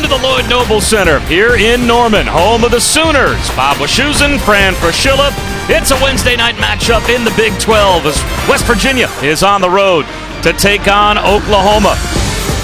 to the Lloyd Noble Center here in Norman, home of the Sooners. Bob Wischusen, Fran Fraschilla. It's a Wednesday night matchup in the Big 12 as West Virginia is on the road to take on Oklahoma.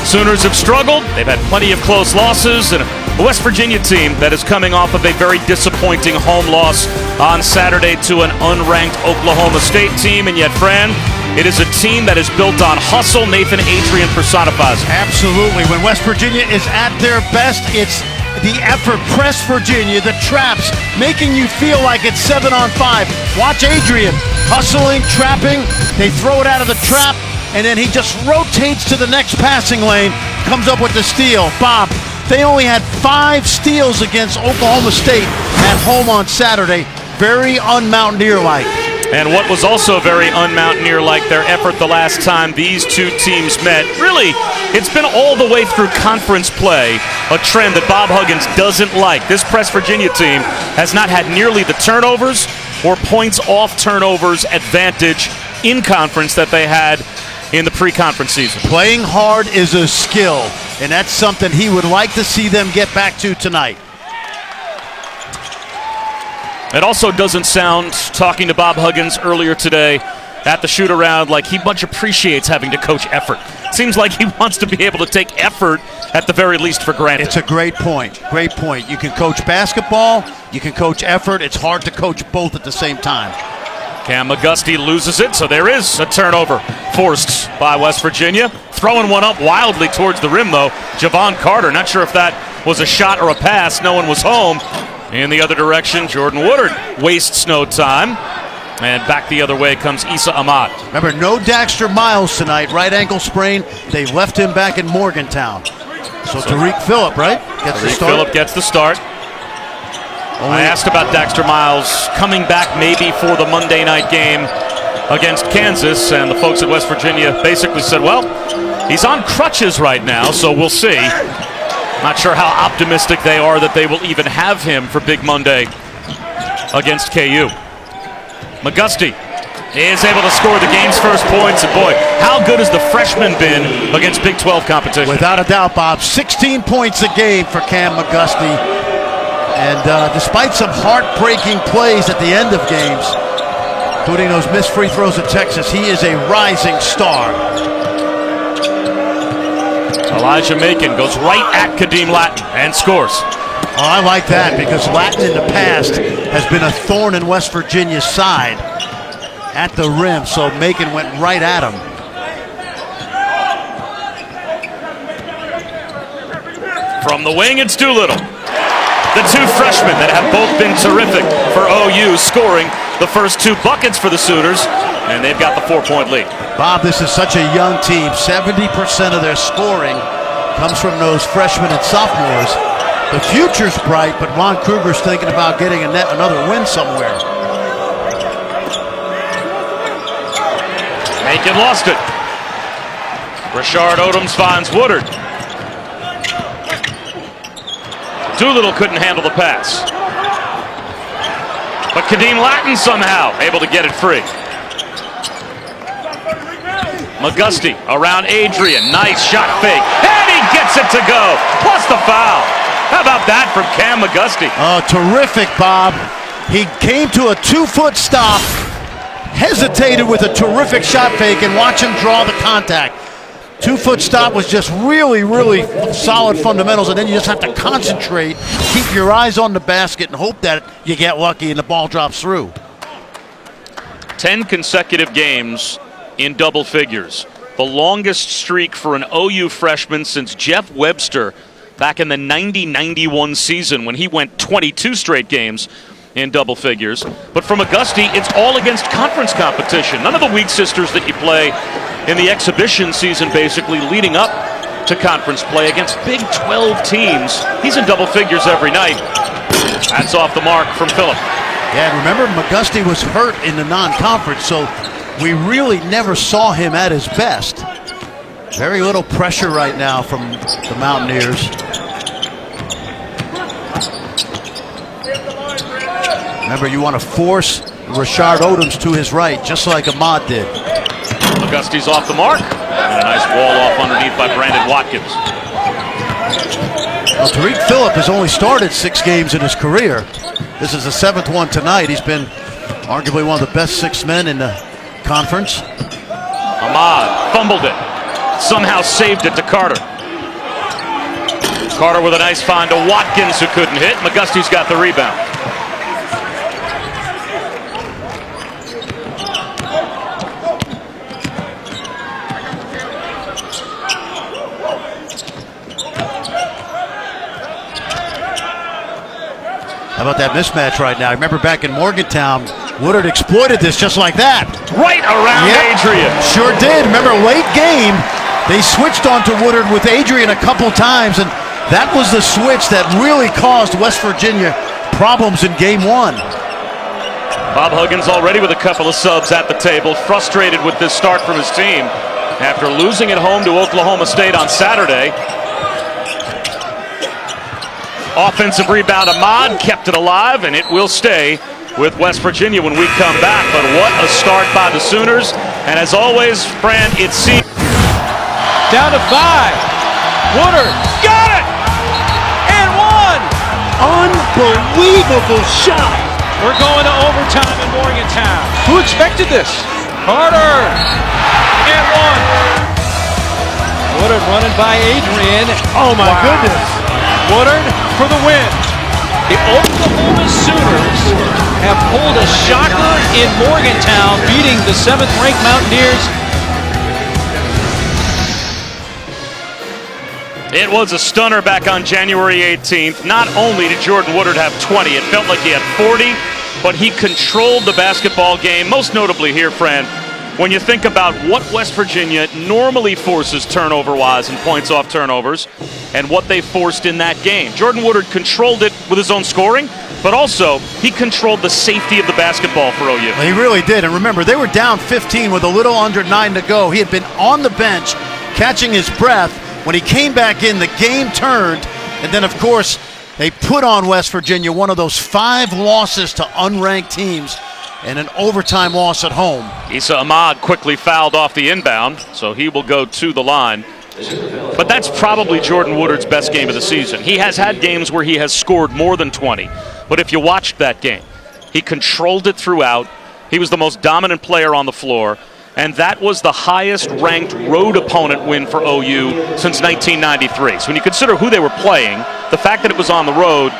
Sooners have struggled. They've had plenty of close losses, and a West Virginia team that is coming off of a very disappointing home loss on Saturday to an unranked Oklahoma State team. And yet, Fran, it is a team that is built on hustle. Nathan Adrian personifies it. Absolutely. When West Virginia is at their best, it's the effort. Press Virginia, the traps, making you feel like it's 7-on-5. Watch Adrian hustling, trapping. They throw it out of the trap, and then he just rotates to the next passing lane, comes up with the steal. Bob, they only had 5 steals against Oklahoma State at home on Saturday. Very un-Mountaineer-like. And what was also very un-Mountaineer-like, their effort the last time these two teams met. Really, it's been all the way through conference play, a trend that Bob Huggins doesn't like. This Press Virginia team has not had nearly the turnovers or points off turnovers advantage in conference that they had in the pre-conference season. Playing hard is a skill, and that's something he would like to see them get back to tonight. It also doesn't sound, talking to Bob Huggins earlier today at the shoot-around, like he much appreciates having to coach effort. Seems like he wants to be able to take effort at the very least for granted. It's a great point. Great point. You can coach basketball, you can coach effort. It's hard to coach both at the same time. Cam McGusty loses it, so there is a turnover forced by West Virginia. Throwing one up wildly towards the rim, though. Javon Carter, not sure if that was a shot or a pass. No one was home. In the other direction, Jordan Woodard wastes no time. And back the other way comes Issa Ahmad. Remember, no Daxter Miles tonight. Right ankle sprain. They left him back in Morgantown. So Tariq Phillip, right? Gets the start. Phillip gets the start. I asked about Daxter Miles coming back maybe for the Monday night game against Kansas, and the folks at West Virginia basically said, well, he's on crutches right now, so we'll see. Not sure how optimistic they are that they will even have him for Big Monday against KU. McGusty is able to score the game's first points, and boy, how good has the freshman been against Big 12 competition? Without a doubt, Bob. 16 points a game for Cam McGusty. And despite some heartbreaking plays at the end of games, including those missed free throws at Texas, he is a rising star. Elijah Macon goes right at Kadeem Lattin and scores. Oh, I like that because Lattin in the past has been a thorn in West Virginia's side at the rim, so Macon went right at him. From the wing, it's Doolittle. The two freshmen that have both been terrific for OU, scoring the first 2 buckets for the Sooners, and they've got the 4-point lead. Bob, this is such a young team. 70% of their scoring comes from those freshmen and sophomores. The future's bright, but Ron Kruger's thinking about getting another win somewhere. Macon lost it. Rashard Odoms finds Woodard. Doolittle couldn't handle the pass. But Kadeem Lattin somehow able to get it free. McGusty around Adrian. Nice shot fake. And he gets it to go. Plus the foul. How about that from Cam McGusty? Oh, terrific, Bob. He came to a 2-foot stop, hesitated with a terrific shot fake, and watch him draw the contact. 2-foot stop was just really, really solid fundamentals, and then you just have to concentrate, keep your eyes on the basket, and hope that you get lucky and the ball drops through. 10 consecutive games in double figures. The longest streak for an OU freshman since Jeff Webster back in the 90-91 season when he went 22 straight games in double figures. But from McGusty, it's all against conference competition. None of the weak sisters that you play in the exhibition season basically leading up to conference play against Big 12 teams. He's in double figures every night. That's off the mark from Phillip. Yeah, remember McGusty was hurt in the non-conference, so we really never saw him at his best. Very little pressure right now from the Mountaineers. Remember, you want to force Rashard Odoms to his right, just like Ahmad did. McGusty's off the mark. And a nice wall off underneath by Brandon Watkins. Well, Tariq Phillip has only started 6 games in his career. This is the 7th one tonight. He's been arguably one of the best 6 men in the conference. Ahmad fumbled it. Somehow saved it to Carter. Carter with a nice find to Watkins, who couldn't hit. McGusty's got the rebound. How about that mismatch right now? I remember back in Morgantown, Woodard exploited this just like that. Right around Adrian. Sure did. Remember, late game, they switched onto Woodard with Adrian a couple times, and that was the switch that really caused West Virginia problems in game 1. Bob Huggins already with a couple of subs at the table, frustrated with this start from his team after losing at home to Oklahoma State on Saturday. Offensive rebound, Ahmad kept it alive, and it will stay with West Virginia when we come back. But what a start by the Sooners. And as always, Fran, it seems... Down to 5. Woodard got it! And 1! Unbelievable shot! We're going to overtime in Morgantown. Who expected this? Carter! And 1! Woodard running by Adrian. Oh my goodness! Woodard for the win. The Oklahoma Sooners have pulled a shocker in Morgantown, beating the 7th-ranked Mountaineers. It was a stunner back on January 18th. Not only did Jordan Woodard have 20, it felt like he had 40, but he controlled the basketball game, most notably here, Fran, when you think about what West Virginia normally forces turnover-wise and points off turnovers, and what they forced in that game. Jordan Woodard controlled it with his own scoring, but also he controlled the safety of the basketball for OU. He really did. And remember, they were down 15 with a little under 9 to go. He had been on the bench catching his breath. When he came back in, the game turned, and then, of course, they put on West Virginia one of those 5 losses to unranked teams and an overtime loss at home. Issa Ahmad quickly fouled off the inbound, so he will go to the line. But that's probably Jordan Woodard's best game of the season. He has had games where he has scored more than 20. But if you watched that game, he controlled it throughout. He was the most dominant player on the floor. And that was the highest ranked road opponent win for OU since 1993. So when you consider who they were playing, the fact that it was on the road,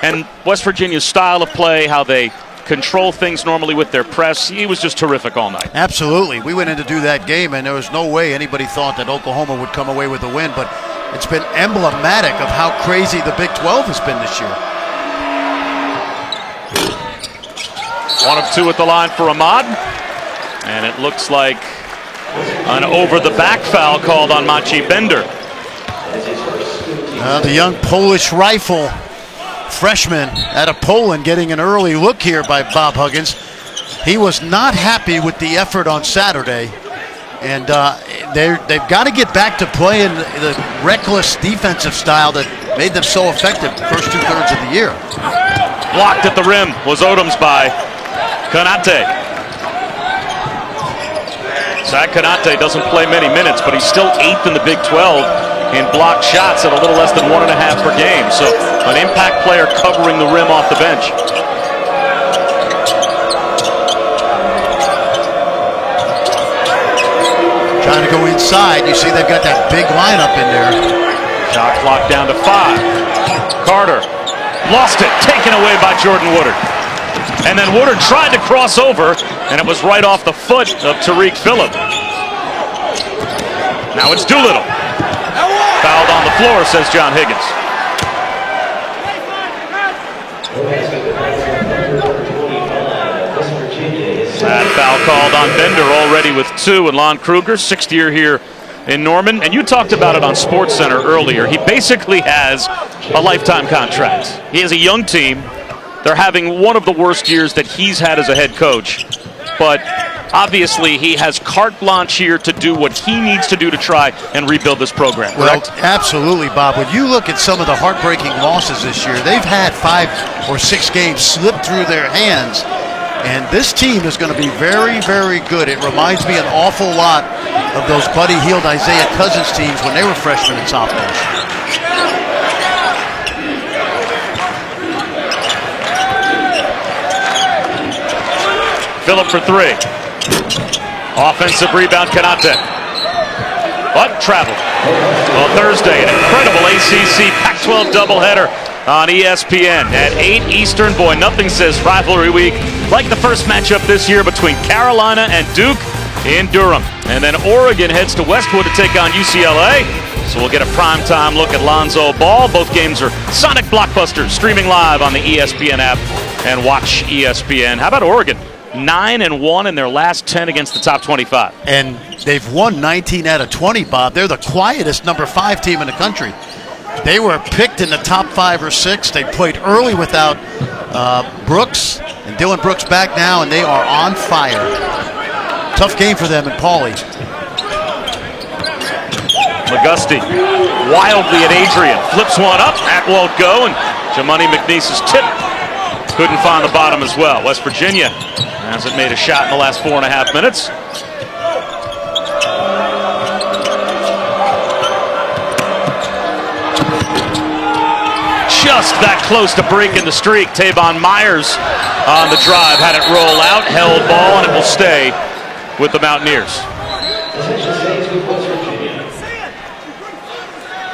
and West Virginia's style of play, how they control things normally with their press, he was just terrific all night. Absolutely. We went in to do that game, and there was no way anybody thought that Oklahoma would come away with a win, but it's been emblematic of how crazy the Big 12 has been this year. 1 of 2 at the line for Ahmad, and it looks like an over-the-back foul called on Maciej Bender. The young Polish rifle freshman out of Poland getting an early look here by Bob Huggins. He was not happy with the effort on Saturday, and they've got to get back to playing the reckless defensive style that made them so effective the first 2/3 of the year. Blocked at the rim was Odoms by Konate. Zach Konate doesn't play many minutes, but he's still 8th in the Big 12 in blocked shots at a little less than 1.5 per game. So an impact player covering the rim off the bench. Trying to go inside. You see they've got that big lineup in there. Shot clock down to 5. Carter lost it, taken away by Jordan Woodard. And then Woodard tried to cross over, and it was right off the foot of Tariq Phillip. Now it's Doolittle. Fouled on the floor, says John Higgins. That foul called on Bender already with 2, and Lon Kruger, 6th year here in Norman. And you talked about it on SportsCenter earlier. He basically has a lifetime contract. He has a young team. They're having one of the worst years that he's had as a head coach. But obviously, he has carte blanche here to do what he needs to do to try and rebuild this program, correct? Well, absolutely, Bob. When you look at some of the heartbreaking losses this year, they've had 5 or 6 games slip through their hands. And this team is going to be very, very good. It reminds me an awful lot of those Buddy Hield, Isaiah Cousins teams when they were freshmen and sophomores. Phillip for three. Offensive rebound, Kanate. But traveled. Well, Thursday, an incredible ACC Pac-12 doubleheader on ESPN at 8 Eastern. Boy, nothing says rivalry week like the first matchup this year between Carolina and Duke in Durham. And then Oregon heads to Westwood to take on UCLA. So we'll get a primetime look at Lonzo Ball. Both games are Sonic blockbusters, streaming live on the ESPN app and watch ESPN. How about Oregon? 9-1 in their last 10 against the top 25. And they've won 19 out of 20, Bob. They're the quietest number 5 team in the country. They were picked in the top 5 or 6. They played early without Brooks, and Dylan Brooks back now, and they are on fire. Tough game for them in Pauley. McGusty wildly at Adrian. Flips one up. That won't go, and Jamoni McNeese's tip couldn't find the bottom as well. West Virginia hasn't made a shot in the last 4.5 minutes. Just that close to breaking the streak. Tavon Myers on the drive, had it roll out, held ball, and it will stay with the Mountaineers.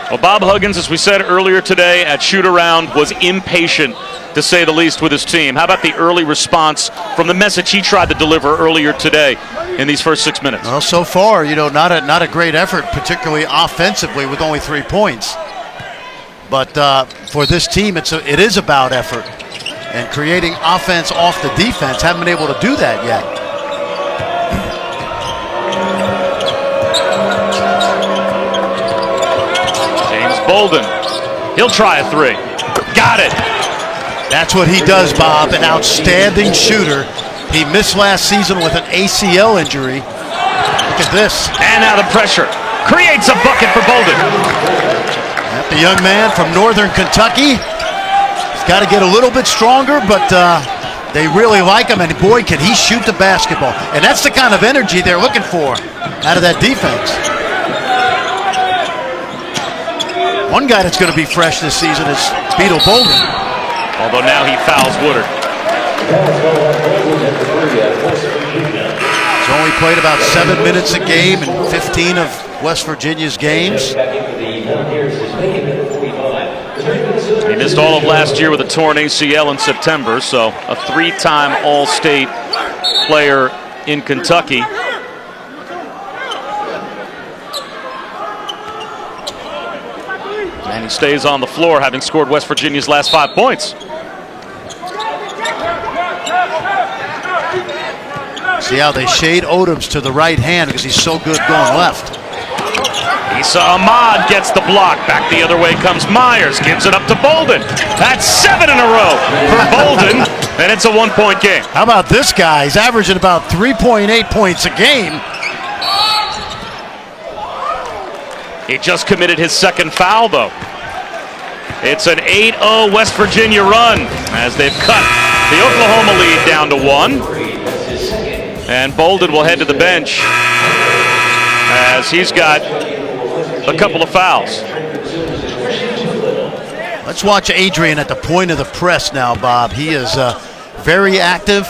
Well, Bob Huggins, as we said earlier today at shoot-around, was impatient, to say the least, with his team. How about the early response from the message he tried to deliver earlier today in these first 6 minutes? Well, so far, not a great effort, particularly offensively, with only 3 points. But for this team, it is about effort and creating offense off the defense. Haven't been able to do that yet. James Bolden, he'll try a 3. Got it. That's what he does, Bob. An outstanding shooter. He missed last season with an ACL injury. Look at this. And now the pressure. Creates a bucket for Bolden. The young man from Northern Kentucky. He's got to get a little bit stronger, but they really like him, and boy, can he shoot the basketball. And that's the kind of energy they're looking for out of that defense. One guy that's going to be fresh this season is Beetle Bolden. Although now he fouls Woodard. He's only played about 7 minutes a game in 15 of West Virginia's games. He missed all of last year with a torn ACL in September, so a 3-time All-State player in Kentucky. And he stays on the floor, having scored West Virginia's last 5 points. See how they shade Odoms to the right hand because he's so good going left. Issa Ahmad gets the block. Back the other way comes Myers. Gives it up to Bolden. That's 7 in a row for Bolden, and it's a 1-point game. How about this guy? He's averaging about 3.8 points a game. He just committed his second foul, though. It's an 8-0 West Virginia run as they've cut the Oklahoma lead down to 1. And Bolden will head to the bench as he's got a couple of fouls. Let's watch Adrian at the point of the press now, Bob. He is very active.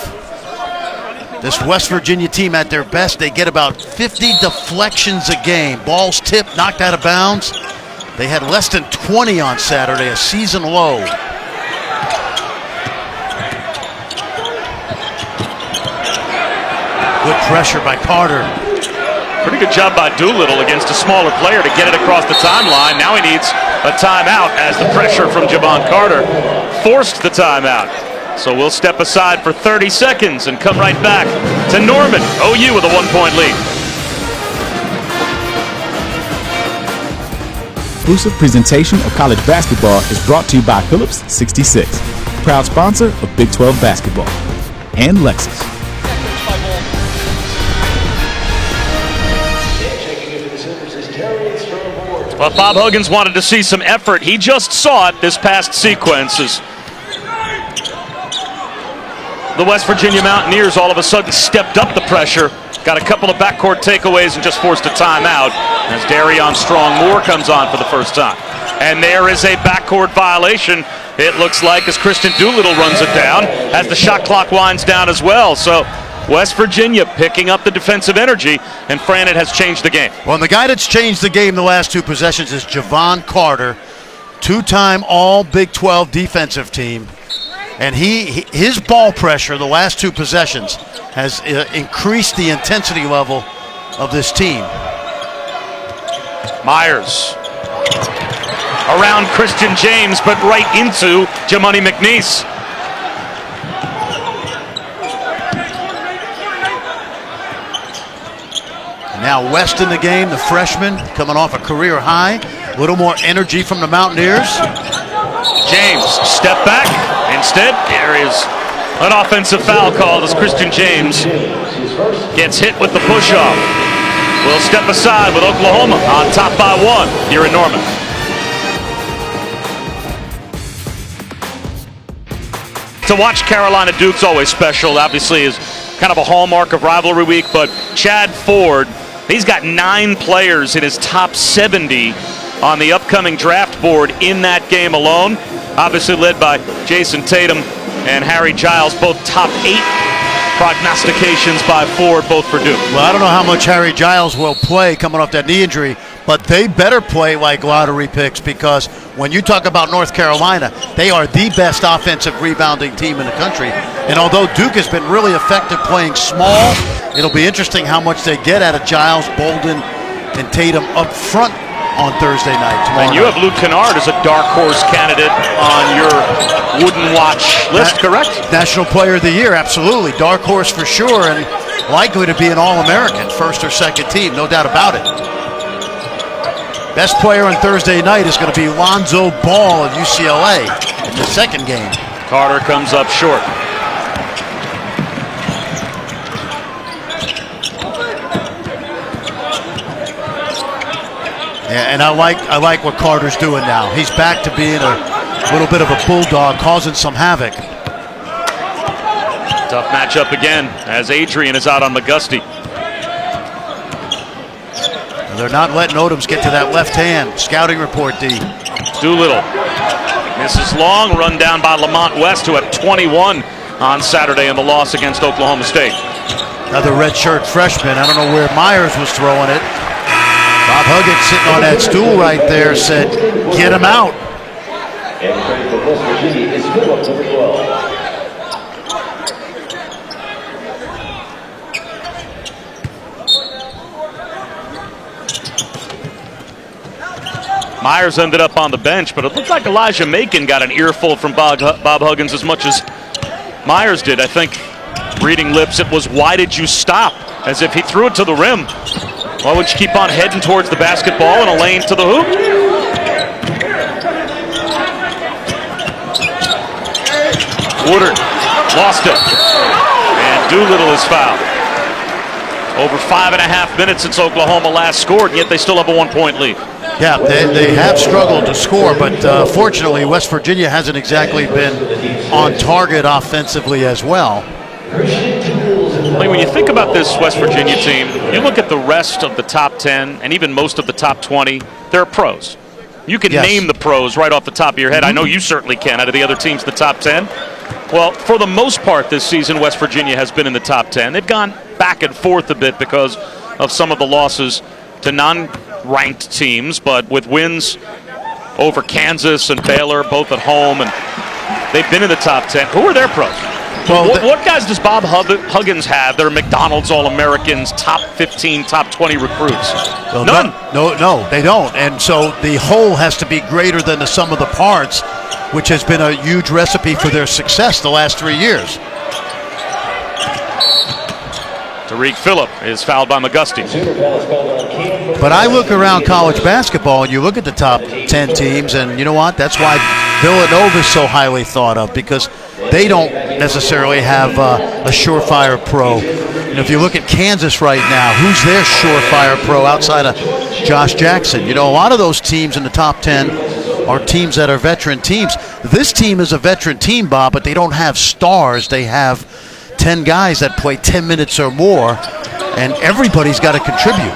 This West Virginia team at their best, they get about 50 deflections a game. Balls tipped, knocked out of bounds. They had less than 20 on Saturday, a season low. Good pressure by Carter. Pretty good job by Doolittle against a smaller player to get it across the timeline. Now he needs a timeout as the pressure from Javon Carter forced the timeout. So we'll step aside for 30 seconds and come right back to Norman. OU with a 1-point lead. Exclusive presentation of college basketball is brought to you by Phillips 66, proud sponsor of Big 12 basketball, and Lexus. Well, Bob Huggins wanted to see some effort. He just saw it this past sequence as the West Virginia Mountaineers all of a sudden stepped up the pressure, got a couple of backcourt takeaways, and just forced a timeout as Darion Strong-Moore comes on for the first time. And there is a backcourt violation, it looks like, as Christian Doolittle runs it down, as the shot clock winds down as well. So West Virginia picking up the defensive energy, and Fran, it has changed the game. Well, and the guy that's changed the game the last two possessions is Javon Carter, two-time all Big 12 defensive team. And his ball pressure the last two possessions has increased the intensity level of this team. Myers around Christian James, but right into Jamoni McNeese. Now West in the game, the freshman, coming off a career high. A little more energy from the Mountaineers. James, step back. Instead, there is an offensive foul called as Christian James gets hit with the push-off. We'll step aside with Oklahoma on top by 1 here in Norman. To watch Carolina Duke's always special. Obviously is kind of a hallmark of rivalry week, but Chad Ford, he's got 9 players in his top 70 on the upcoming draft board in that game alone. Obviously led by Jason Tatum and Harry Giles, both top 8 prognostications by Ford, both for Duke. Well, I don't know how much Harry Giles will play coming off that knee injury, but they better play like lottery picks, because when you talk about North Carolina, they are the best offensive rebounding team in the country. And although Duke has been really effective playing small, it'll be interesting how much they get out of Giles, Bolden, and Tatum up front on Thursday night. And you have Luke Kennard as a dark horse candidate on your wooden watch list, correct? National Player of the Year, absolutely. Dark horse for sure, and likely to be an All-American, first or second team, no doubt about it. Best player on Thursday night is going to be Lonzo Ball of UCLA in the second game. Carter comes up short. Yeah, and I like what Carter's doing now. He's back to being a little bit of a bulldog, causing some havoc. Tough matchup again as Adrian is out on McGusty. They're not letting Odoms get to that left hand. Scouting report, D. Doolittle misses long, run down by Lamont West, who had 21 on Saturday in the loss against Oklahoma State. Another redshirt freshman. I don't know where Myers was throwing it. Bob Huggins sitting on that stool right there said, get him out. And trade for West Virginia is Philip, number 12. Myers ended up on the bench, but it looked like Elijah Macon got an earful from Bob Huggins as much as Myers did. I think, reading lips, it was, why did you stop? As if he threw it to the rim. Why would you keep on heading towards the basketball in a lane to the hoop? Woodard lost it. And Doolittle is fouled. Over 5.5 minutes since Oklahoma last scored, and yet they still have a 1-point lead. Yeah, they have struggled to score, but fortunately West Virginia hasn't exactly been on target offensively as well. When you think about this West Virginia team, you look at the rest of the top 10 and even most of the top 20, they're pros. You can name the pros right off the top of your head. I know you certainly can out of the other teams in the top 10. Well, for the most part this season, West Virginia has been in the top 10. They've gone back and forth a bit because of some of the losses to non-ranked teams, but with wins over Kansas and Baylor, both at home, and they've been in the top 10. Who are their pros? Well, what guys does Bob Huggins have that are McDonald's All-Americans, top 15, top 20 recruits? Well, none. No, they don't. And so the whole has to be greater than the sum of the parts, which has been a huge recipe for their success the last 3 years. Tariq Phillip is fouled by McGusty. But I look around college basketball and you look at the top 10 teams, and you know what? That's why Villanova is so highly thought of, because they don't necessarily have a surefire pro. And if you look at Kansas right now, who's their surefire pro outside of Josh Jackson? You know, a lot of those teams in the top 10 are teams that are veteran teams. This team is a veteran team, Bob, but they don't have stars. They have 10 guys that play 10 minutes or more, and everybody's got to contribute.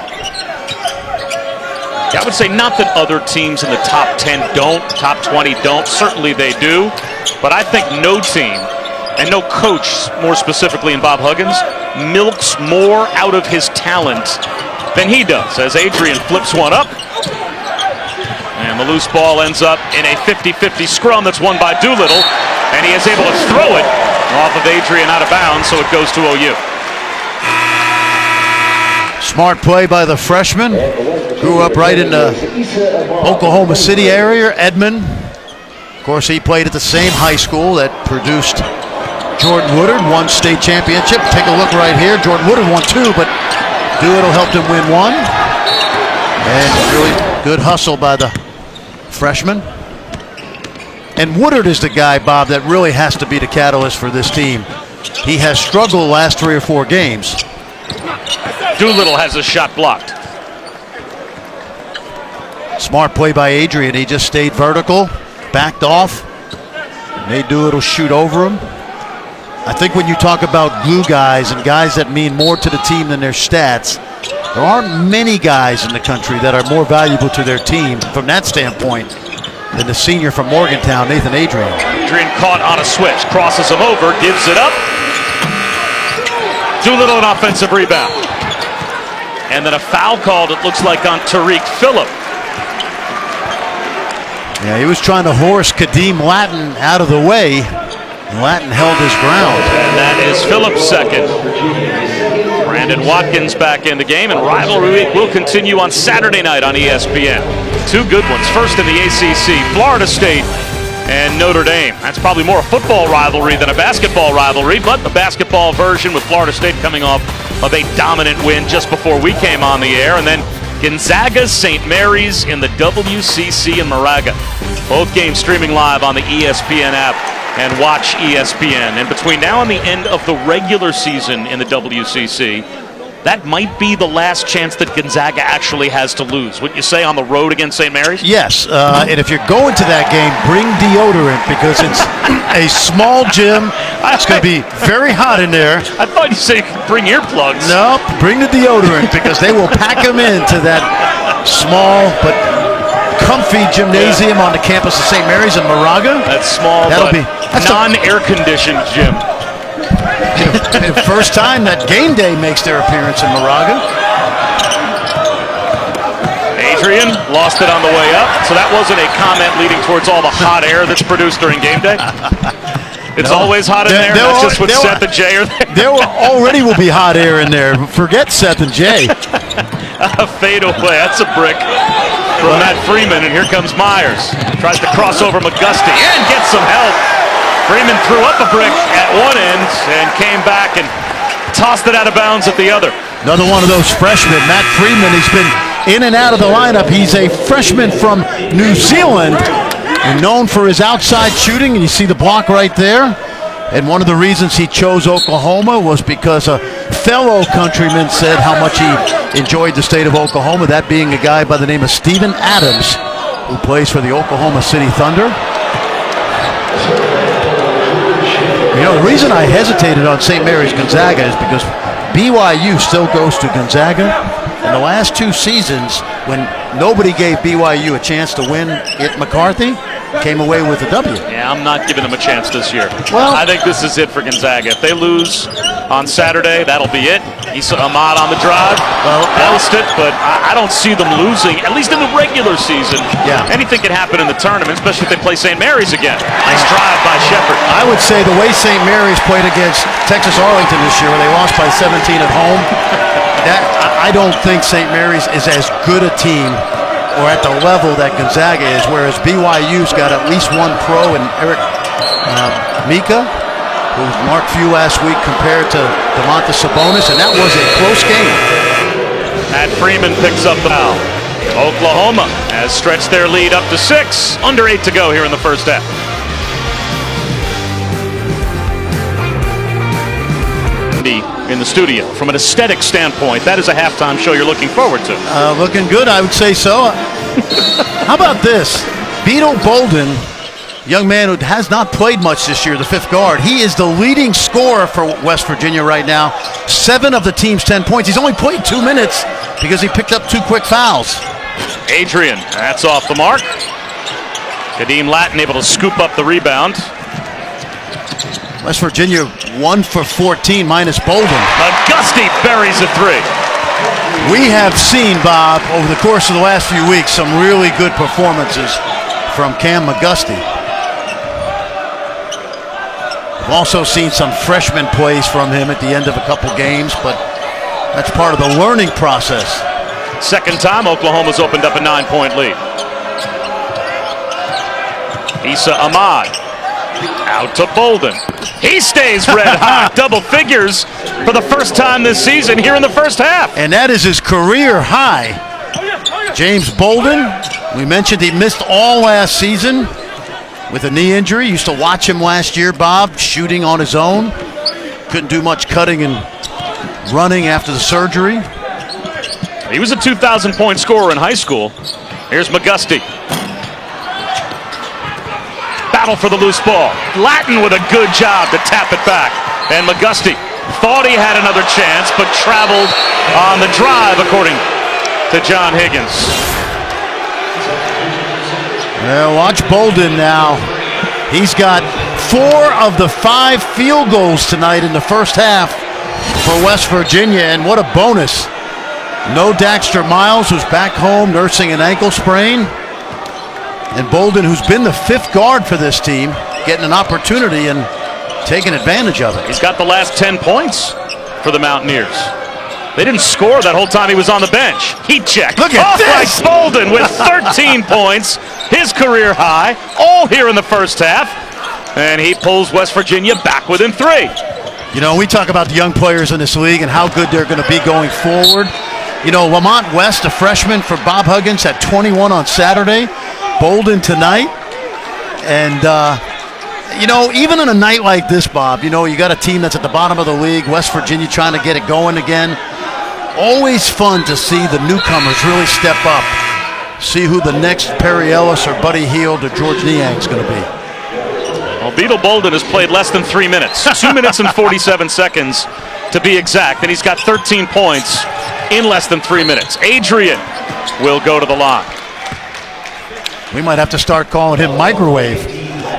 I would say not that other teams in the top 10 don't, top 20 don't. Certainly they do. But I think no team, and no coach more specifically in Bob Huggins, milks more out of his talent than he does, as Adrian flips one up. And the loose ball ends up in a 50-50 scrum that's won by Doolittle. And he is able to throw it off of Adrian out of bounds, so it goes to OU. Smart play by the freshman. Grew up right in the Oklahoma City area, Edmond. Of course, he played at the same high school that produced Jordan Woodard, won state championship. Take a look right here. Jordan Woodard won 2, but Doolittle helped him win 1. And really good hustle by the freshman. And Woodard is the guy, Bob, that really has to be the catalyst for this team. He has struggled the last 3 or 4 games. Doolittle has a shot blocked. Smart play by Adrian. He just stayed vertical, backed off, made Doolittle shoot over him. I think when you talk about glue guys and guys that mean more to the team than their stats, there aren't many guys in the country that are more valuable to their team from that standpoint than the senior from Morgantown, Nathan Adrian. Adrian caught on a switch, crosses him over, gives it up. Doolittle an offensive rebound. And then a foul called, it looks like, on Tariq Phillip. Yeah, he was trying to horse Kadeem Latin out of the way, and Latin held his ground. And that is Phillip's second. Brandon Watkins back in the game, and rivalry week will continue on Saturday night on ESPN. 2 good ones. First in the ACC, Florida State and Notre Dame. That's probably more a football rivalry than a basketball rivalry, but the basketball version with Florida State coming off of a dominant win just before we came on the air. And then Gonzaga, St. Mary's in the WCC in Moraga. Both games streaming live on the ESPN app and watch ESPN. And between now and the end of the regular season in the WCC, that might be the last chance that Gonzaga actually has to lose. Wouldn't you say, on the road against St. Mary's? Yes, and if you're going to that game, bring deodorant because it's a small gym. It's going to be very hot in there. I thought you said you could bring earplugs. Nope, bring the deodorant because they will pack them into that small but comfy gymnasium on the campus of St. Mary's in Moraga. That's small, That'll but non-air-conditioned gym. The first time that game day makes their appearance in Moraga. Adrian lost it on the way up, so that wasn't a comment leading towards all the hot air that's produced during game day. It's always hot in there. That's just what Seth and Jay are there. There already will be hot air in there. Forget Seth and Jay. A fade away. That's a brick from Matt Freeman, and here comes Myers. Tries to cross over McGusty and gets some help. Freeman threw up a brick at one end and came back and tossed it out of bounds at the other. Another one of those freshmen, Matt Freeman. He's been in and out of the lineup. He's a freshman from New Zealand and known for his outside shooting. And you see the block right there. And one of the reasons he chose Oklahoma was because a fellow countryman said how much he enjoyed the state of Oklahoma, that being a guy by the name of Steven Adams, who plays for the Oklahoma City Thunder. You know, the reason I hesitated on St. Mary's Gonzaga is because BYU still goes to Gonzaga. In the last 2 seasons, when nobody gave BYU a chance to win at McCarthy, came away with a W. Yeah, I'm not giving them a chance this year. Well, I think this is it for Gonzaga. If they lose on Saturday, that'll be it. Issa Ahmad on the drive, post it, but I don't see them losing, at least in the regular season. Yeah. Anything can happen in the tournament, especially if they play St. Mary's again. Nice drive by Shepard. I would say the way St. Mary's played against Texas Arlington this year, where they lost by 17 at home, I don't think St. Mary's is as good a team or at the level that Gonzaga is, whereas BYU's got at least one pro in Eric Mika, who marked few last week compared to DeMontis Sabonis, and that was a close game. Matt Freeman picks up the foul. Oklahoma has stretched their lead up to 6. Under 8 to go here in the first half. In the studio. From an aesthetic standpoint, that is a halftime show you're looking forward to. Looking good, I would say so. How about this? Beetle Bolden young man who has not played much this year, the fifth guard. He is the leading scorer for West Virginia right now. 7 of the team's 10 points. He's only played 2 minutes because he picked up 2 quick fouls. Adrian, that's off the mark. Kadeem Latin able to scoop up the rebound. West Virginia 1 for 14 minus Bolden. McGusty buries a 3. We have seen, Bob, over the course of the last few weeks, some really good performances from Cam McGusty. We've also seen some freshman plays from him at the end of a couple games, but that's part of the learning process. Second time Oklahoma's opened up a 9-point lead. Issa Ahmad out to Bolden. He stays red hot, double figures for the first time this season here in the first half. And that is his career high. James Bolden, we mentioned he missed all last season with a knee injury. Used to watch him last year, Bob, shooting on his own. Couldn't do much cutting and running after the surgery. He was a 2,000-point scorer in high school. Here's McGusty. Battle for the loose ball. Latin with a good job to tap it back. And McGusty thought he had another chance, but traveled on the drive, according to John Higgins. Well, watch Bolden now. He's got 4 of the 5 field goals tonight in the first half for West Virginia, and what a bonus. No Daxter Miles, who's back home nursing an ankle sprain. And Bolden, who's been the 5th guard for this team, getting an opportunity and taking advantage of it. He's got the last 10 points for the Mountaineers. They didn't score that whole time he was on the bench. Heat check. Look at this! Like Bolden with 13 points, his career high, all here in the first half. And he pulls West Virginia back within 3. You know, we talk about the young players in this league and how good they're going to be going forward. You know, Lamont West, a freshman for Bob Huggins, had 21 on Saturday. Bolden tonight. And, you know, even on a night like this, Bob, you know, you got a team that's at the bottom of the league, West Virginia trying to get it going again. Always fun to see the newcomers really step up. See who the next Perry Ellis or Buddy Hield or George Niang's going to be. Well, Beetle Bolden has played less than 3 minutes. 2 minutes and 47 seconds to be exact. And he's got 13 points in less than 3 minutes. Adrian will go to the line. We might have to start calling him Microwave.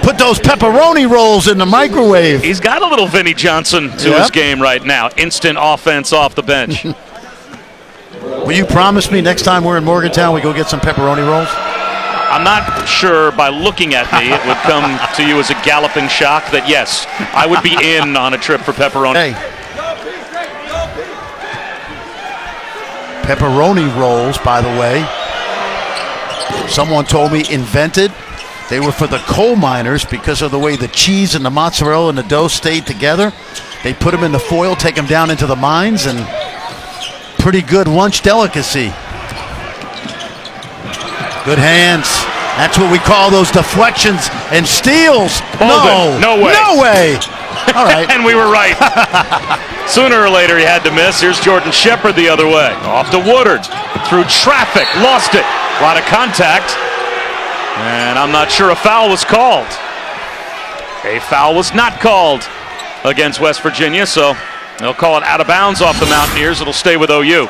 Put those pepperoni rolls in the microwave. He's got a little Vinnie Johnson to his game right now. Instant offense off the bench. Will you promise me next time we're in Morgantown we go get some pepperoni rolls? I'm not sure by looking at me it would come to you as a galloping shock that yes, I would be in on a trip for pepperoni. Hey. Pepperoni rolls, by the way, someone told me invented. They were for the coal miners because of the way the cheese and the mozzarella and the dough stayed together. They put them in the foil, take them down into the mines, and pretty good lunch delicacy. Good hands. That's what we call those deflections and steals. Bolden, no way. No way. All right. And we were right. Sooner or later he had to miss. Here's Jordan Shepard the other way. Off to Woodard. Through traffic. Lost it. A lot of contact. And I'm not sure a foul was called. A foul was not called against West Virginia, so they'll call it out of bounds off the Mountaineers. It'll stay with OU.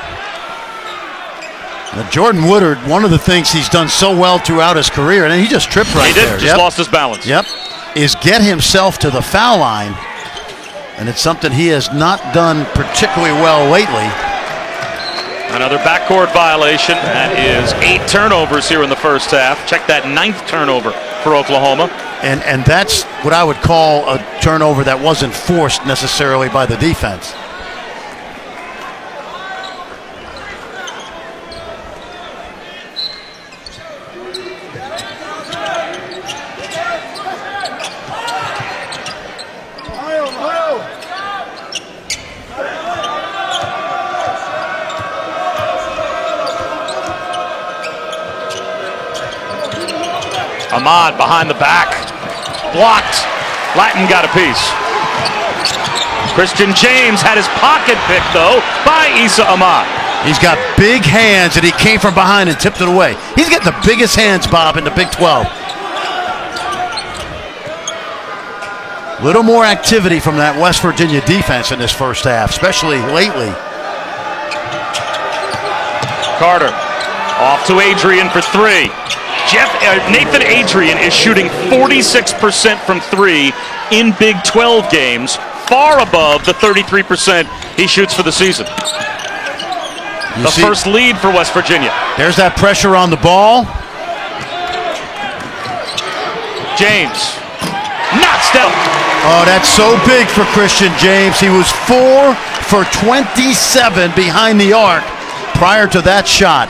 Now, Jordan Woodard, one of the things he's done so well throughout his career, and he just tripped right there. He did, just lost his balance. Yep, is get himself to the foul line, and it's something he has not done particularly well lately. Another backcourt violation. That is 8 turnovers here in the first half. Check that 9th turnover for Oklahoma. And that's what I would call a turnover that wasn't forced necessarily by the defense. Ahmad behind the back. Blocked. Latin got a piece. Christian James had his pocket picked, though, by Issa Ahmad. He's got big hands, and he came from behind and tipped it away. He's got the biggest hands, Bob, in the Big 12. Little more activity from that West Virginia defense in this first half, especially lately. Carter off to Adrian for three. Nathan Adrian is shooting 46% from three in Big 12 games, far above the 33% he shoots for the season. The first lead for West Virginia. There's that pressure on the ball. James knocks down. Oh, that's so big for Christian James. He was 4 for 27 behind the arc prior to that shot.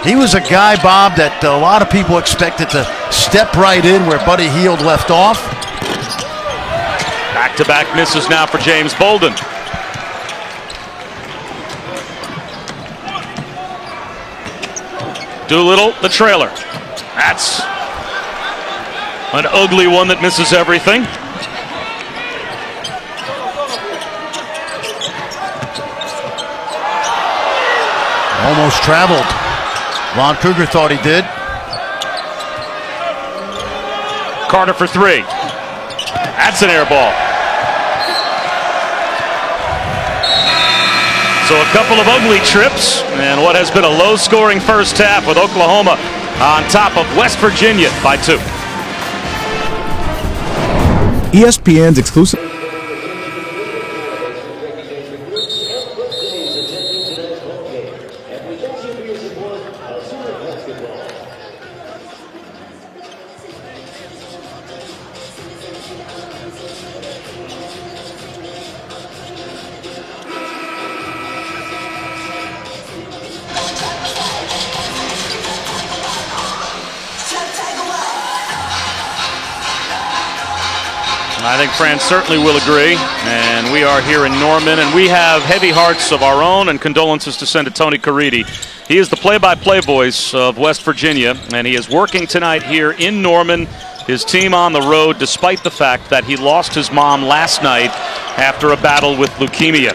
He was a guy, Bob, that a lot of people expected to step right in where Buddy Hield left off. Back-to-back misses now for James Bolden. Doolittle, the trailer. That's an ugly one that misses everything. Almost traveled. Lon Kruger thought he did. Carter for three. That's an air ball. So a couple of ugly trips and what has been a low-scoring first half with Oklahoma on top of West Virginia by 2. ESPN's exclusive. I think Fran certainly will agree, and we are here in Norman, and we have heavy hearts of our own and condolences to send to Tony Caridi. He is the play-by-play voice of West Virginia, and he is working tonight here in Norman, his team on the road, despite the fact that he lost his mom last night after a battle with leukemia.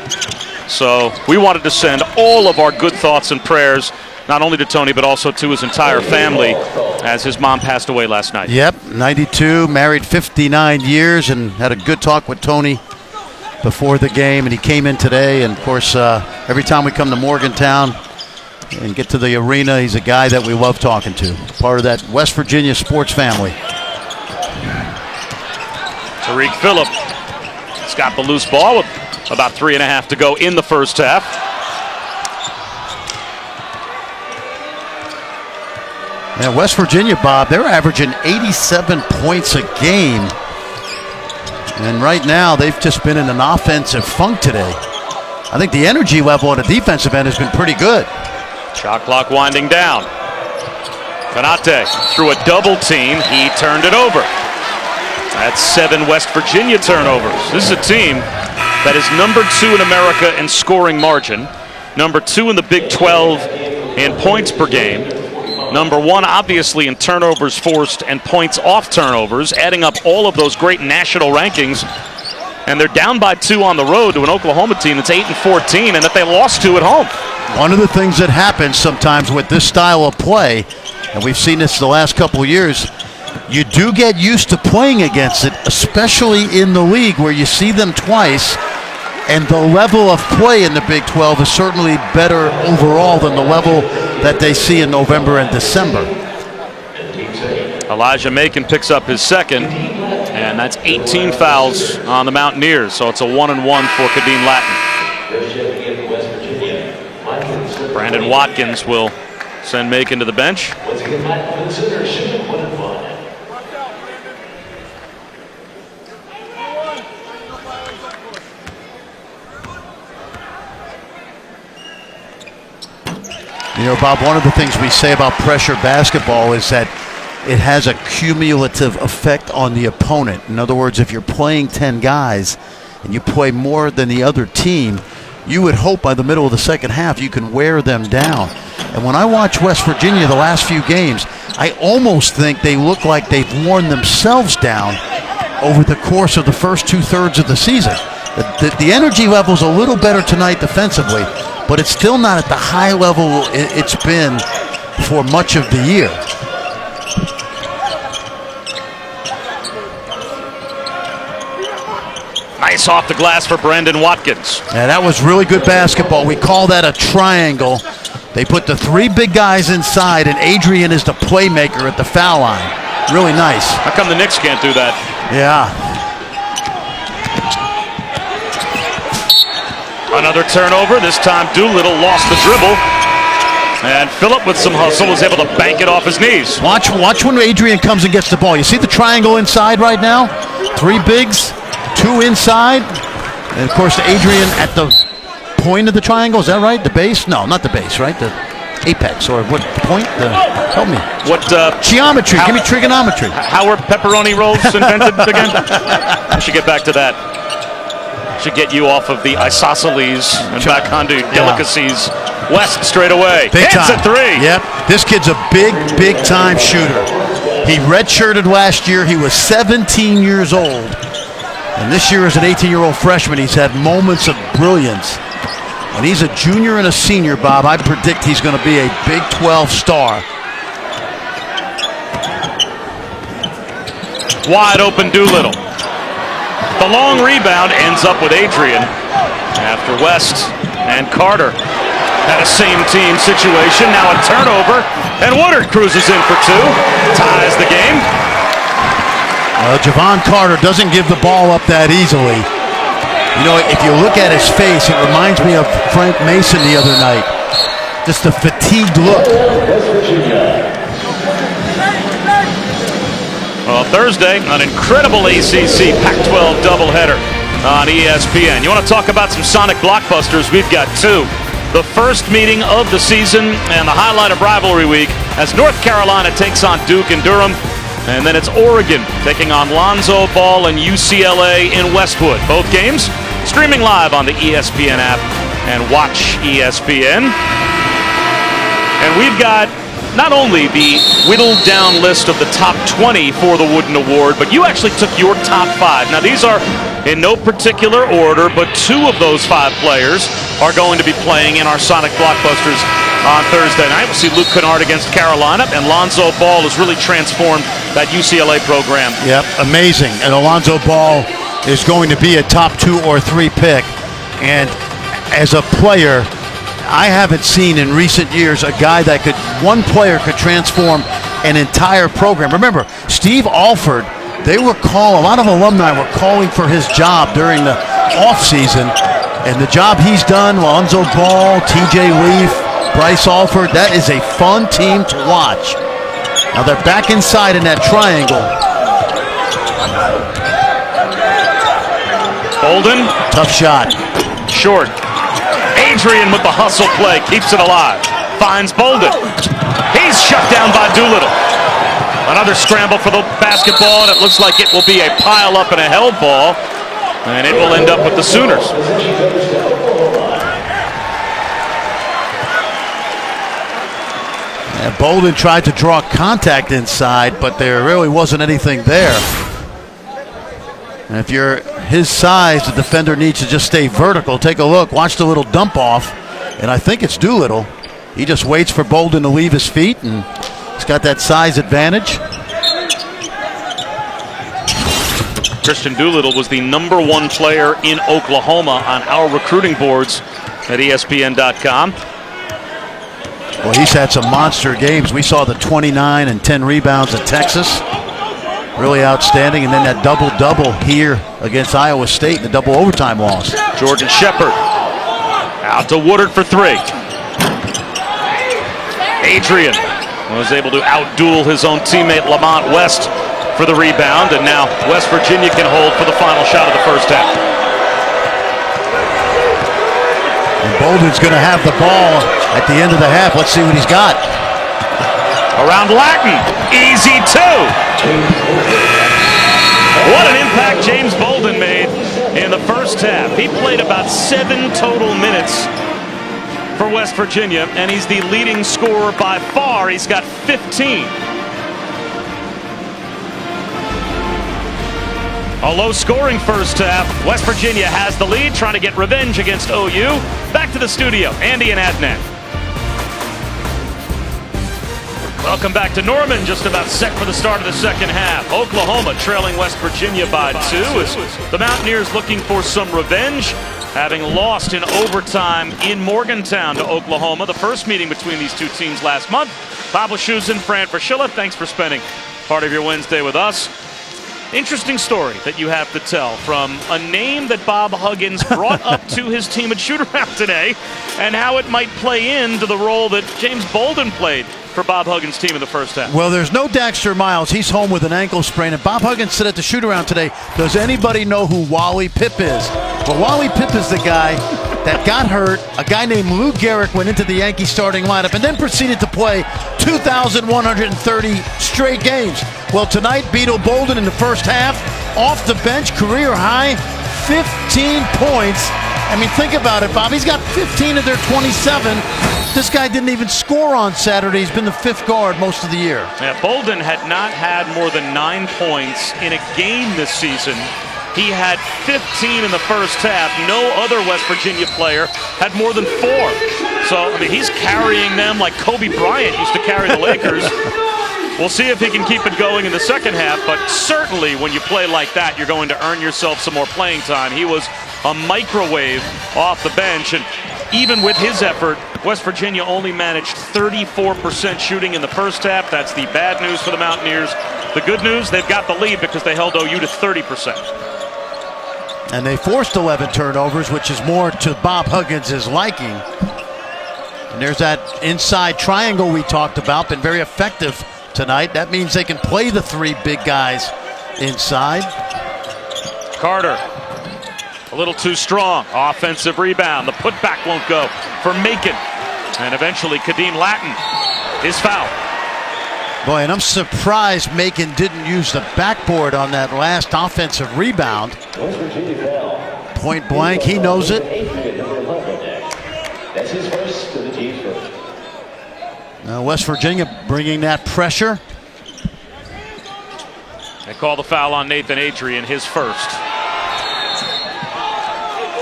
So we wanted to send all of our good thoughts and prayers, not only to Tony, but also to his entire family, as his mom passed away last night. Yep, 92, married 59 years, and had a good talk with Tony before the game, and he came in today, and of course, every time we come to Morgantown and get to the arena, he's a guy that we love talking to, part of that West Virginia sports family. Tariq Phillip has got the loose ball with about 3.5 to go in the first half. And West Virginia, Bob, they're averaging 87 points a game. And right now, they've just been in an offensive funk today. I think the energy level on the defensive end has been pretty good. Shot clock winding down. Konate through a double team. He turned it over. That's 7 West Virginia turnovers. This is a team that is number 2 in America in scoring margin, number 2 in the Big 12 in points per game, number 1 obviously in turnovers forced and points off turnovers, adding up all of those great national rankings. And they're down by 2 on the road to an Oklahoma team that's 8-14 and that they lost to at home. One of the things that happens sometimes with this style of play, and we've seen this the last couple of years, you do get used to playing against it, especially in the league where you see them twice, and the level of play in the Big 12 is certainly better overall than the level that they see in November and December. Elijah Macon picks up his second, and that's 18 fouls on the Mountaineers, so it's a 1-and-1 for Kadeem Latin. Brandon Watkins will send Macon to the bench. You know, Bob, one of the things we say about pressure basketball is that it has a cumulative effect on the opponent. In other words, if you're playing 10 guys and you play more than the other team, you would hope by the middle of the second half you can wear them down. And when I watch West Virginia the last few games, I almost think they look like they've worn themselves down over the course of the first 2/3 of the season. The energy level's a little better tonight defensively, but it's still not at the high level it's been for much of the year. Nice off the glass for Brandon Watkins. Yeah, that was really good basketball. We call that a triangle. They put the three big guys inside, and Adrian is the playmaker at the foul line. Really nice. How come the Knicks can't do that? Yeah. Another turnover. This time Doolittle lost the dribble. And Phillip with some hustle was able to bank it off his knees. Watch when Adrian comes and gets the ball. You see the triangle inside right now? Three bigs, two inside. And of course Adrian at the point of the triangle. Is that right? The base? No, not the base, right? The apex or what point? Help me. What geometry? Give me trigonometry. How were pepperoni rolls invented again? I should get back to that. Should get you off of the isosceles and back onto delicacies. West straight away. Big Hits time. a three. Yep. This kid's a big time shooter. He redshirted last year. He was 17 years old. And this year as an 18-year-old freshman, he's had moments of brilliance. And he's a junior and a senior, Bob. I predict he's going to be a Big 12 star. Wide open Doolittle. The long rebound ends up with Adrian after West and Carter had a same team situation. Now a turnover, and Woodard cruises in for two, ties the game. Javon Carter doesn't give the ball up that easily. You know, if you look at his face, it reminds me of Frank Mason the other night. Just a fatigued look. Well, Thursday, an incredible ACC Pac-12 doubleheader on ESPN. You want to talk about some Sonic blockbusters? We've got two. The first meeting of the season and the highlight of rivalry week as North Carolina takes on Duke and Durham. And then it's Oregon taking on Lonzo Ball and UCLA in Westwood. Both games streaming live on the ESPN app and Watch ESPN. And we've got not only the whittled down list of the top 20 for the Wooden Award, but you actually took your top 5. Now these are in no particular order, but 2 of those 5 players are going to be playing in our Sonic Blockbusters on Thursday night. We'll see Luke Kennard against Carolina, and Lonzo Ball has really transformed that UCLA program. Yep, amazing. And Alonzo Ball is going to be a top 2 or 3 pick. And as a player, I haven't seen in recent years a guy that one player could transform an entire program. Remember, Steve Alford, a lot of alumni were calling for his job during the offseason. And the job he's done, Lonzo Ball, TJ Leaf, Bryce Alford, that is a fun team to watch. Now they're back inside in that triangle. Bolden. Tough shot. Short. Adrian with the hustle play, keeps it alive. Finds Bolden. He's shut down by Doolittle. Another scramble for the basketball, and it looks like it will be a pile-up and a held ball, and it will end up with the Sooners. And Bolden tried to draw contact inside, but there really wasn't anything there. And if you're his size, the defender needs to just stay vertical. Take a look. Watch the little dump off. And I think it's Doolittle. He just waits for Bolden to leave his feet, and he's got that size advantage. Christian Doolittle was the #1 player in Oklahoma on our recruiting boards at ESPN.com. Well, he's had some monster games. We saw the 29 and 10 rebounds at Texas. Really outstanding. And then that double-double here against Iowa State in the double overtime loss. Jordan Shepard out to Woodard for 3. Adrian was able to outduel his own teammate Lamont West for the rebound. And now West Virginia can hold for the final shot of the first half. And Bolden's going to have the ball at the end of the half. Let's see what he's got. Around Latin. Easy 2. What an impact James Bolden made in the first half. He played about 7 total minutes for West Virginia, and he's the leading scorer by far. He's got 15. A low-scoring first half. West Virginia has the lead, trying to get revenge against OU. Back to the studio, Andy and Adnan. Welcome back to Norman, just about set for the start of the second half. Oklahoma trailing West Virginia by 2 as the Mountaineers looking for some revenge, having lost in overtime in Morgantown to Oklahoma, the first meeting between these two teams last month. Bob Wischusen, Fran Fraschilla, thanks for spending part of your Wednesday with us. Interesting story that you have to tell from a name that Bob Huggins brought up to his team at shoot-around today, and how it might play into the role that James Bolden played for Bob Huggins' team in the first half. Well, there's no Daxter Miles. He's home with an ankle sprain. And Bob Huggins said at the shoot-around today, does anybody know who Wally Pipp is? Well, Wally Pipp is the guy that got hurt. A guy named Lou Gehrig went into the Yankee starting lineup and then proceeded to play 2,130 straight games. Well, tonight, Beetle Bolden in the first half, off the bench, career high, 15 points. I mean, think about it, Bob. He's got 15 of their 27. This guy didn't even score on Saturday. He's been the fifth guard most of the year. Yeah, Bolden had not had more than 9 points in a game this season. He had 15 in the first half. No other West Virginia player had more than 4. So, I mean, he's carrying them like Kobe Bryant used to carry the Lakers. We'll see if he can keep it going in the second half, but certainly when you play like that, you're going to earn yourself some more playing time. He was a microwave off the bench, and even with his effort, West Virginia only managed 34% shooting in the first half. That's the bad news for the Mountaineers. The good news, they've got the lead because they held OU to 30%. And they forced 11 turnovers, which is more to Bob Huggins' liking. And there's that inside triangle we talked about, been very effective tonight. That means they can play the 3 big guys inside. Carter, a little too strong. Offensive rebound. The putback won't go for Macon. And eventually Kadeem Lattin is fouled. Boy, and I'm surprised Macon didn't use the backboard on that last offensive rebound. Point blank, he knows it. That's his first to the team's first. Now West Virginia bringing that pressure. They call the foul on Nathan Adrian, his first.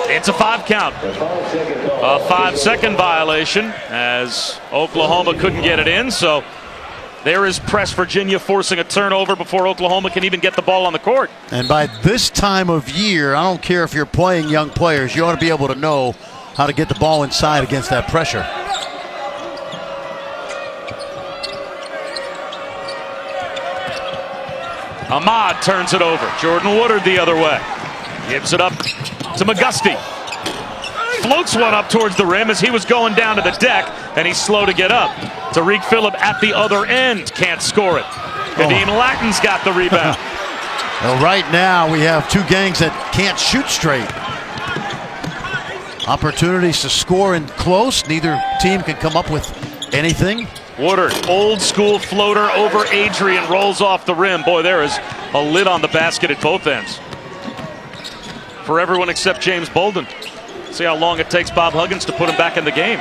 It's a 5 count. A 5-second violation as Oklahoma couldn't get it in. So there is Press Virginia forcing a turnover before Oklahoma can even get the ball on the court. And by this time of year, I don't care if you're playing young players, you ought to be able to know how to get the ball inside against that pressure. Ahmad turns it over. Jordan Woodard the other way. Gives it up to McGusty. Floats one up towards the rim as he was going down to the deck, and he's slow to get up. Tariq Phillip at the other end can't score it. Kadeem Lattin's got the rebound. Well, right now we have 2 gangs that can't shoot straight. Opportunities to score in close. Neither team can come up with anything. Woodard, old school floater over Adrian, rolls off the rim. Boy, there is a lid on the basket at both ends. For everyone except James Bolden. See how long it takes Bob Huggins to put him back in the game.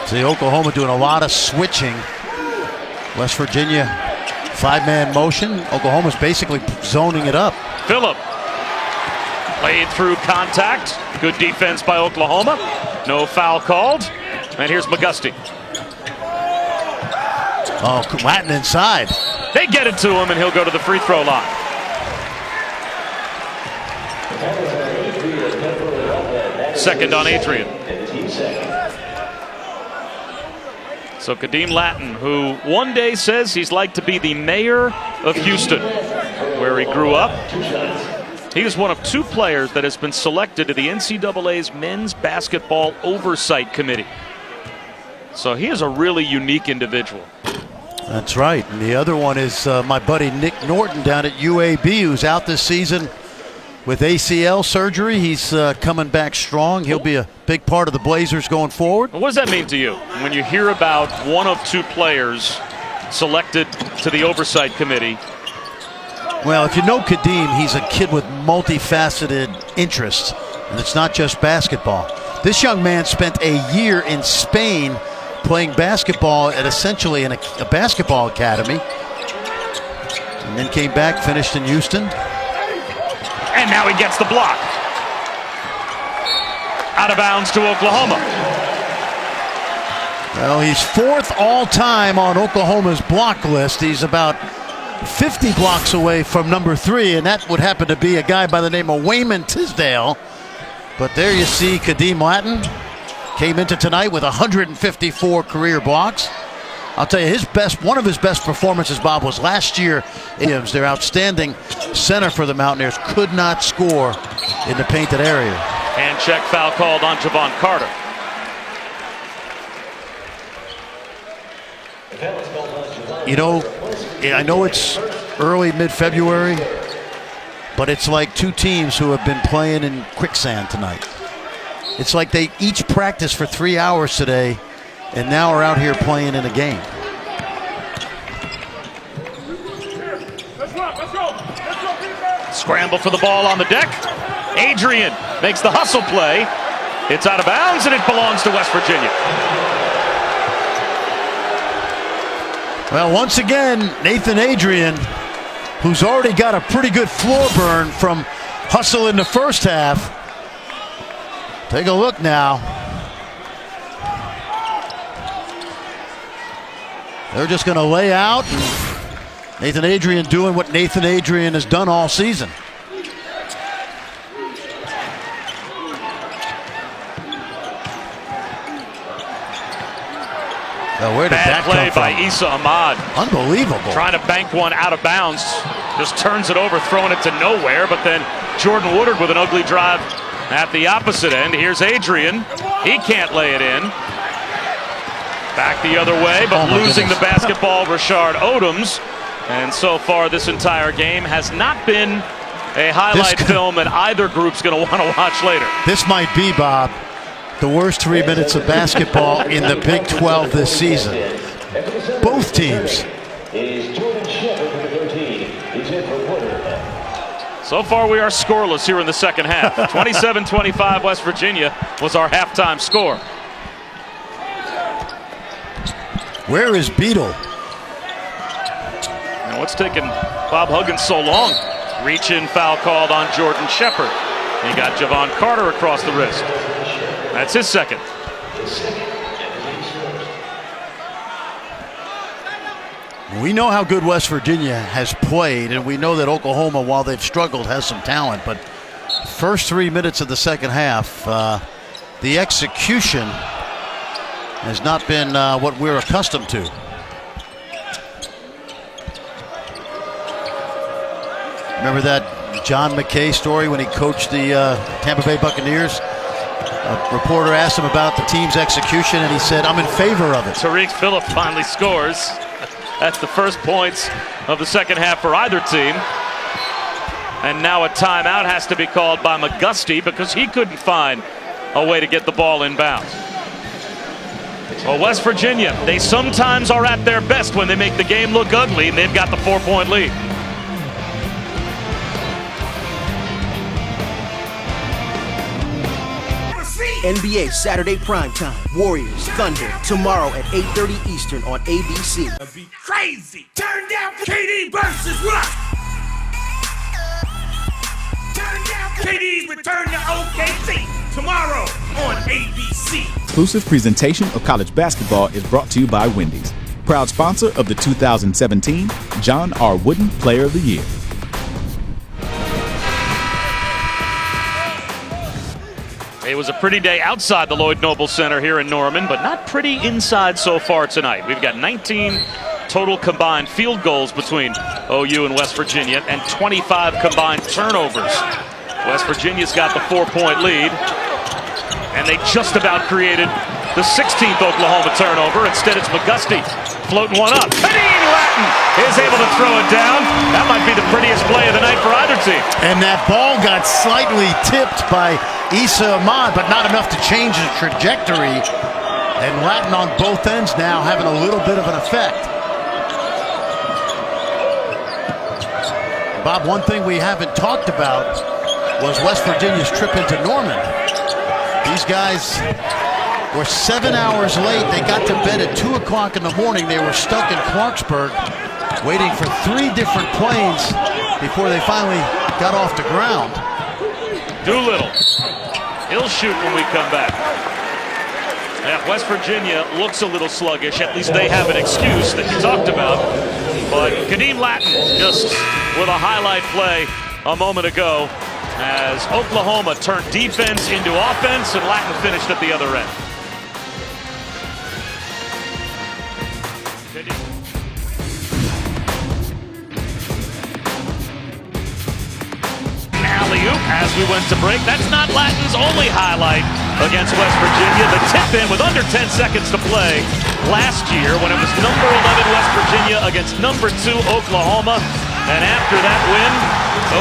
See Oklahoma doing a lot of switching. West Virginia 5-man motion. Oklahoma's basically zoning it up. Phillip played through contact. Good defense by Oklahoma. No foul called. And here's McGusty. Oh, Lattin inside. They get it to him, and he'll go to the free throw line. Second on Adrian. So Kadeem Lattin, who one day says he's like to be the mayor of Houston, where he grew up. He is one of 2 players that has been selected to the NCAA's Men's Basketball Oversight Committee. So he is a really unique individual. That's right. And the other one is my buddy Nick Norton down at UAB, who's out this season with ACL surgery. He's coming back strong. He'll be a big part of the Blazers going forward. What does that mean to you when you hear about one of 2 players selected to the Oversight Committee? Well, if you know Kadeem, he's a kid with multifaceted interests, and it's not just basketball. This young man spent a year in Spain playing basketball at essentially a basketball academy, and then came back, finished in Houston. And now he gets the block. Out of bounds to Oklahoma. Well, he's 4th all-time on Oklahoma's block list. He's about 50 blocks away from number 3, and that would happen to be a guy by the name of Wayman Tisdale. But there you see Kadeem Latin came into tonight with 154 career blocks. I'll tell you, one of his best performances, Bob, was last year. Their outstanding center for the Mountaineers could not score in the painted area. Hand check foul called on Javon Carter. You know, I know it's early mid-February, but it's like two teams who have been playing in quicksand tonight. It's like they each practiced for 3 hours today and now are out here playing in a game. Scramble for the ball on the deck. Adrian makes the hustle play. It's out of bounds and it belongs to West Virginia. Well, once again, Nathan Adrian, who's already got a pretty good floor burn from hustle in the first half. Take a look now. They're just going to lay out. Nathan Adrian doing what Nathan Adrian has done all season. Oh, where did Bad that play come from? by Issa Ahmad. Unbelievable. Trying to bank one out of bounds. Just turns it over, throwing it to nowhere. But then Jordan Woodard with an ugly drive at the opposite end. Here's Adrian. He can't lay it in. Back the other way, but losing the basketball, Rashard Odoms. And so far, this entire game has not been a highlight film that either group's going to want to watch later. This might be, Bob, the worst 3 minutes of basketball in the Big 12 this season. Both teams. So far, we are scoreless here in the second half. 27-25 West Virginia was our halftime score. Where is Beadle? Now, what's taking Bob Huggins so long? Reach-in foul called on Jordan Shepard. He got Javon Carter across the wrist. That's his second. We know how good West Virginia has played, and we know that Oklahoma, while they've struggled, has some talent. But first 3 minutes of the second half, the execution has not been what we're accustomed to. Remember that John McKay story when he coached the Tampa Bay Buccaneers? A reporter asked him about the team's execution, and he said, "I'm in favor of it." Tariq Phillip finally scores. That's the first points of the second half for either team. And now a timeout has to be called by McGusty because he couldn't find a way to get the ball inbounds. Well, West Virginia, they sometimes are at their best when they make the game look ugly, and they've got the 4-point lead. NBA Saturday primetime. Warriors, Thunder, tomorrow at 8:30 Eastern on ABC. Be crazy. Turn down KD versus what? Turn down KD's return to OKC tomorrow on ABC. Exclusive presentation of college basketball is brought to you by Wendy's, proud sponsor of the 2017 John R. Wooden Player of the Year. It was a pretty day outside the Lloyd Noble Center here in Norman, but not pretty inside so far tonight. We've got 19 total combined field goals between OU and West Virginia and 25 combined turnovers. West Virginia's got the 4-point lead, and they just about created the 16th Oklahoma turnover. Instead, it's McGusty floating one up. Kadeem Latin is able to throw it down. That might be the prettiest play of the night for either team. And that ball got slightly tipped by Issa Ahmad, but not enough to change the trajectory. And Latin on both ends now having a little bit of an effect. Bob, one thing we haven't talked about was West Virginia's trip into Norman. These guys were 7 hours late. They got to bed at 2 o'clock in the morning. They were stuck in Clarksburg waiting for 3 different planes before they finally got off the ground. Doolittle He'll shoot when we come back. Yeah, West Virginia looks a little sluggish. At least they have an excuse that you talked about. But Kadeem Latin just with a highlight play a moment ago as Oklahoma turned defense into offense and Latin finished at the other end. Alley-oop as we went to break. That's not Latin's only highlight against West Virginia. The tip-in with under 10 seconds to play last year when it was number 11 West Virginia against number 2 Oklahoma. And after that win,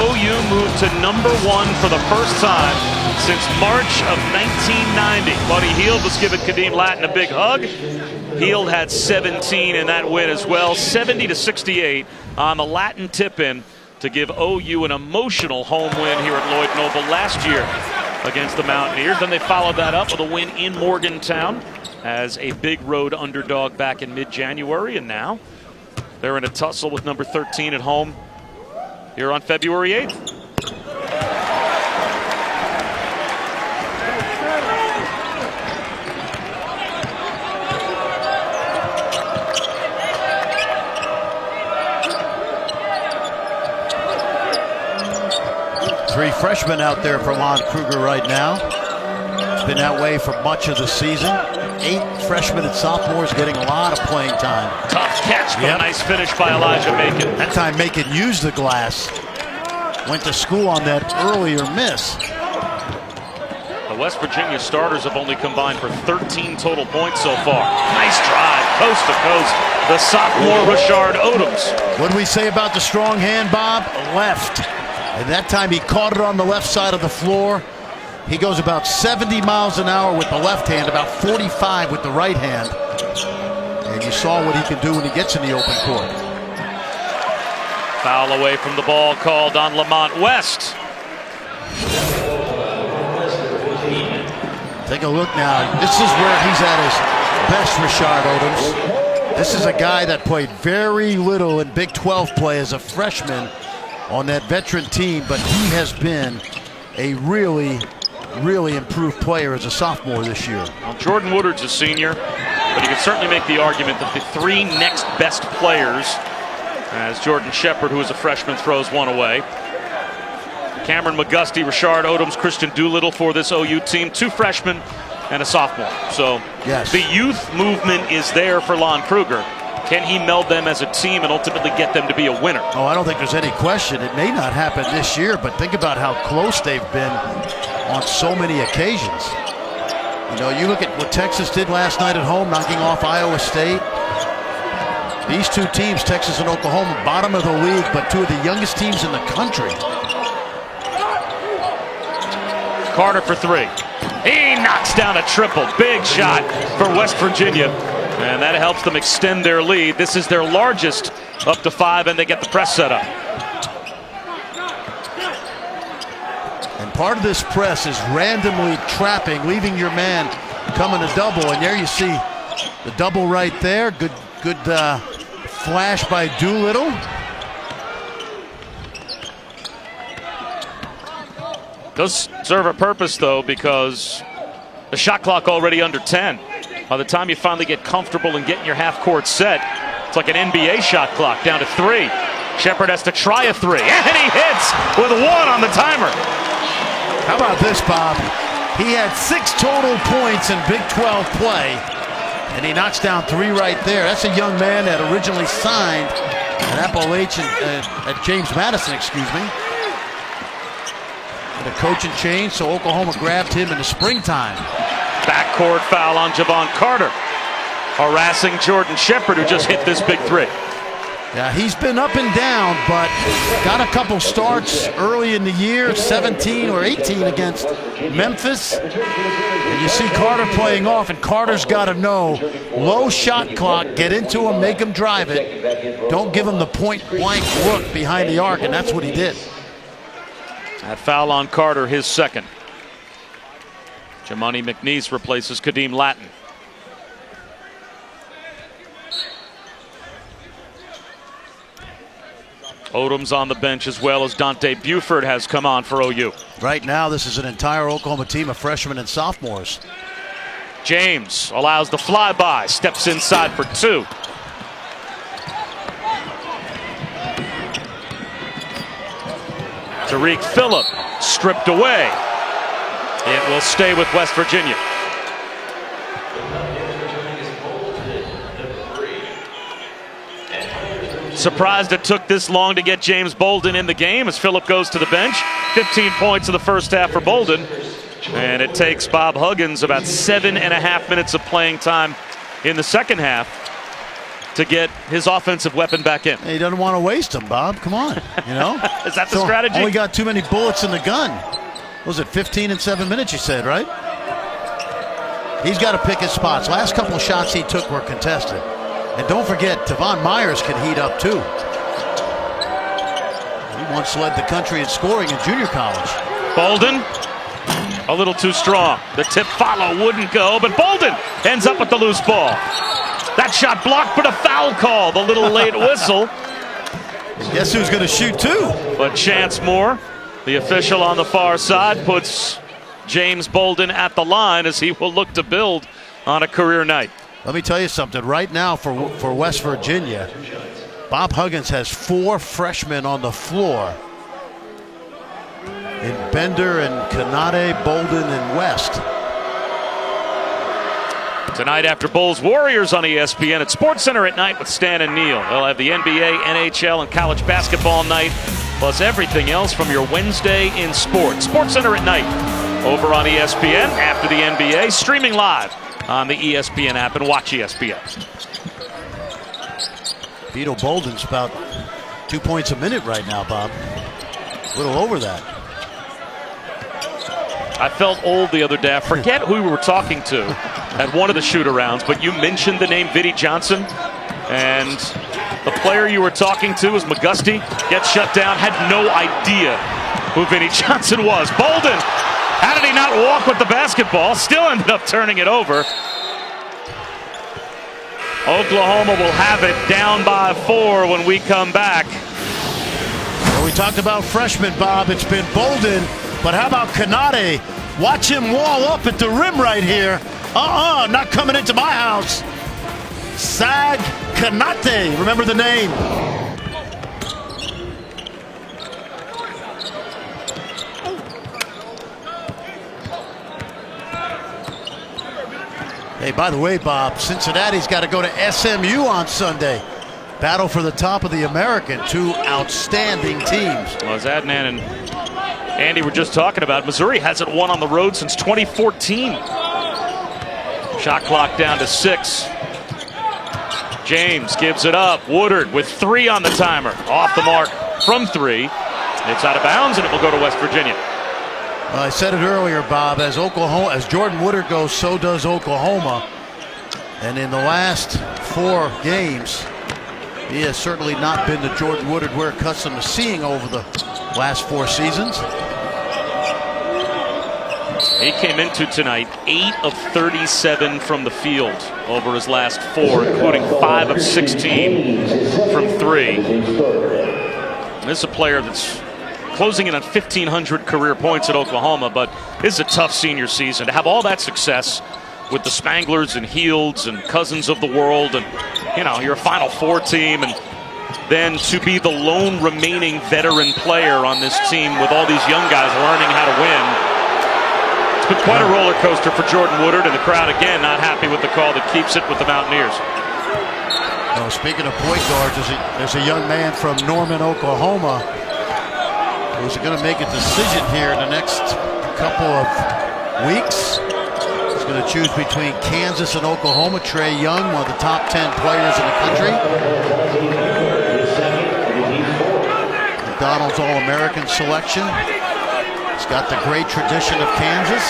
OU moved to number 1 for the first time since March of 1990. Buddy Hield was giving Kadeem Latin a big hug. Hield had 17 in that win as well, 70-68 on the Latin tip-in to give OU an emotional home win here at Lloyd Noble last year against the Mountaineers. Then they followed that up with a win in Morgantown as a big road underdog back in mid-January. And now they're in a tussle with number 13 at home here on February 8th. Three freshmen out there for Lon Kruger right now. It's been that way for much of the season. 8 freshmen and sophomores getting a lot of playing time. Tough catch, but a nice finish by Elijah Macon. That time Macon used the glass. Went to school on that earlier miss. The West Virginia starters have only combined for 13 total points so far. Nice drive, coast to coast. The sophomore Rashard Odoms. What do we say about the strong hand, Bob? Left. And that time he caught it on the left side of the floor. He goes about 70 miles an hour with the left hand, about 45 with the right hand. And you saw what he can do when he gets in the open court. Foul away from the ball called on Lamont West. Take a look now. This is where he's at his best, Rashard Odoms. This is a guy that played very little in Big 12 play as a freshman on that veteran team, but he has been a really improved player as a sophomore this year. Well, Jordan Woodard's a senior, but you can certainly make the argument that the 3 next best players, as Jordan Shepard, who is a freshman, throws one away. Cameron McGusty, Rashard Odoms, Christian Doolittle for this OU team, 2 freshmen and a sophomore. So yes, the youth movement is there for Lon Kruger. Can he meld them as a team and ultimately get them to be a winner? Oh, I don't think there's any question. It may not happen this year, but think about how close they've been on so many occasions. You know, you look at what Texas did last night at home, knocking off Iowa State. These 2 teams, Texas and Oklahoma, bottom of the league, but 2 of the youngest teams in the country. Carter for 3. He knocks down a triple. Big shot for West Virginia. And that helps them extend their lead. This is their largest, up to 5, and they get the press set up. And part of this press is randomly trapping, leaving your man coming a double. And there you see the double right there. Good flash by Doolittle. Does serve a purpose, though, because the shot clock already under 10. By the time you finally get comfortable and getting your half-court set, it's like an NBA shot clock down to 3. Shepard has to try a 3, and he hits with 1 on the timer. How about this, Bob? He had 6 total points in Big 12 play, and he knocks down 3 right there. That's a young man that originally signed at Appalachian, at James Madison, excuse me. And a coaching change, so Oklahoma grabbed him in the springtime. Backcourt foul on Javon Carter, harassing Jordan Shepard, who just hit this big 3. Yeah, he's been up and down, but got a couple starts early in the year, 17 or 18 against Memphis. And you see Carter playing off, and Carter's got to know, low shot clock, get into him, make him drive it. Don't give him the point-blank look behind the arc, and that's what he did. That foul on Carter, his 2nd. Jamani McNeese replaces Kadeem Latin. Odoms on the bench as well as Dante Buford has come on for OU. Right now, this is an entire Oklahoma team of freshmen and sophomores. James allows the flyby, steps inside for 2. Tariq Phillip stripped away. It will stay with West Virginia. Surprised it took this long to get James Bolden in the game as Phillip goes to the bench. 15 points in the first half for Bolden. And it takes Bob Huggins about 7.5 minutes of playing time in the second half to get his offensive weapon back in. He doesn't want to waste them, Bob. Come on, you know. Is that the strategy? Only got too many bullets in the gun. Was it 15 and 7 minutes, you said, right? He's got to pick his spots. Last couple of shots he took were contested. And don't forget, Tavon Myers can heat up too. He once led the country in scoring in junior college. Bolden, a little too strong. The tip follow wouldn't go, but Bolden ends up with the loose ball. That shot blocked, but a foul call. The little late whistle. Guess who's going to shoot too? But Chance Moore, the official on the far side, puts James Bolden at the line as he will look to build on a career night. Let me tell you something. Right now for West Virginia, Bob Huggins has 4 freshmen on the floor in Bender and Kanade, Bolden, and West. Tonight after Bulls Warriors on ESPN at SportsCenter at night with Stan and Neil. They'll have the NBA, NHL, and college basketball night, plus everything else from your Wednesday in sports. SportsCenter at night over on ESPN after the NBA, streaming live on the ESPN app, and watch ESPN. Vito Bolden's about 2 points a minute right now, Bob. A little over that. I felt old the other day. I forget who we were talking to at one of the shoot-arounds, but you mentioned the name Vinnie Johnson, and the player you were talking to was McGusty. Gets shut down, had no idea who Vinnie Johnson was. Bolden, how did he not walk with the basketball? Still ended up turning it over. Oklahoma will have it down by 4 when we come back. Well, we talked about freshmen, Bob. It's been Bolden, but how about Kanade? Watch him wall up at the rim right here. Not coming into my house. Sag Kanate, remember the name. Hey, by the way, Bob, Cincinnati's got to go to SMU on Sunday. Battle for the top of the American. 2 outstanding teams. Well, as Adnan and Andy were just talking about, Missouri hasn't won on the road since 2014. Shot clock down to 6. James gives it up. Woodard with 3 on the timer. Off the mark from 3. It's out of bounds, and it will go to West Virginia. I said it earlier, Bob, as Jordan Woodard goes, so does Oklahoma. And in the last 4 games, he has certainly not been the Jordan Woodard we're accustomed to seeing over the last 4 seasons. He came into tonight 8 of 37 from the field over his last 4, including 5 of 16 from 3. This is a player that's closing in on 1,500 career points at Oklahoma, but this is a tough senior season. To have all that success with the Spanglers and Healds and Cousins of the world, and you're a Final Four team, and then to be the lone remaining veteran player on this team with all these young guys learning how to win. It's been quite a roller coaster for Jordan Woodard, and the crowd again not happy with the call that keeps it with the Mountaineers. Well, speaking of point guards, there's a young man from Norman, Oklahoma, who's going to make a decision here in the next couple of weeks. He's going to choose between Kansas and Oklahoma. Trae Young, one of the top 10 players in the country. McDonald's All-American selection. He's got the great tradition of Kansas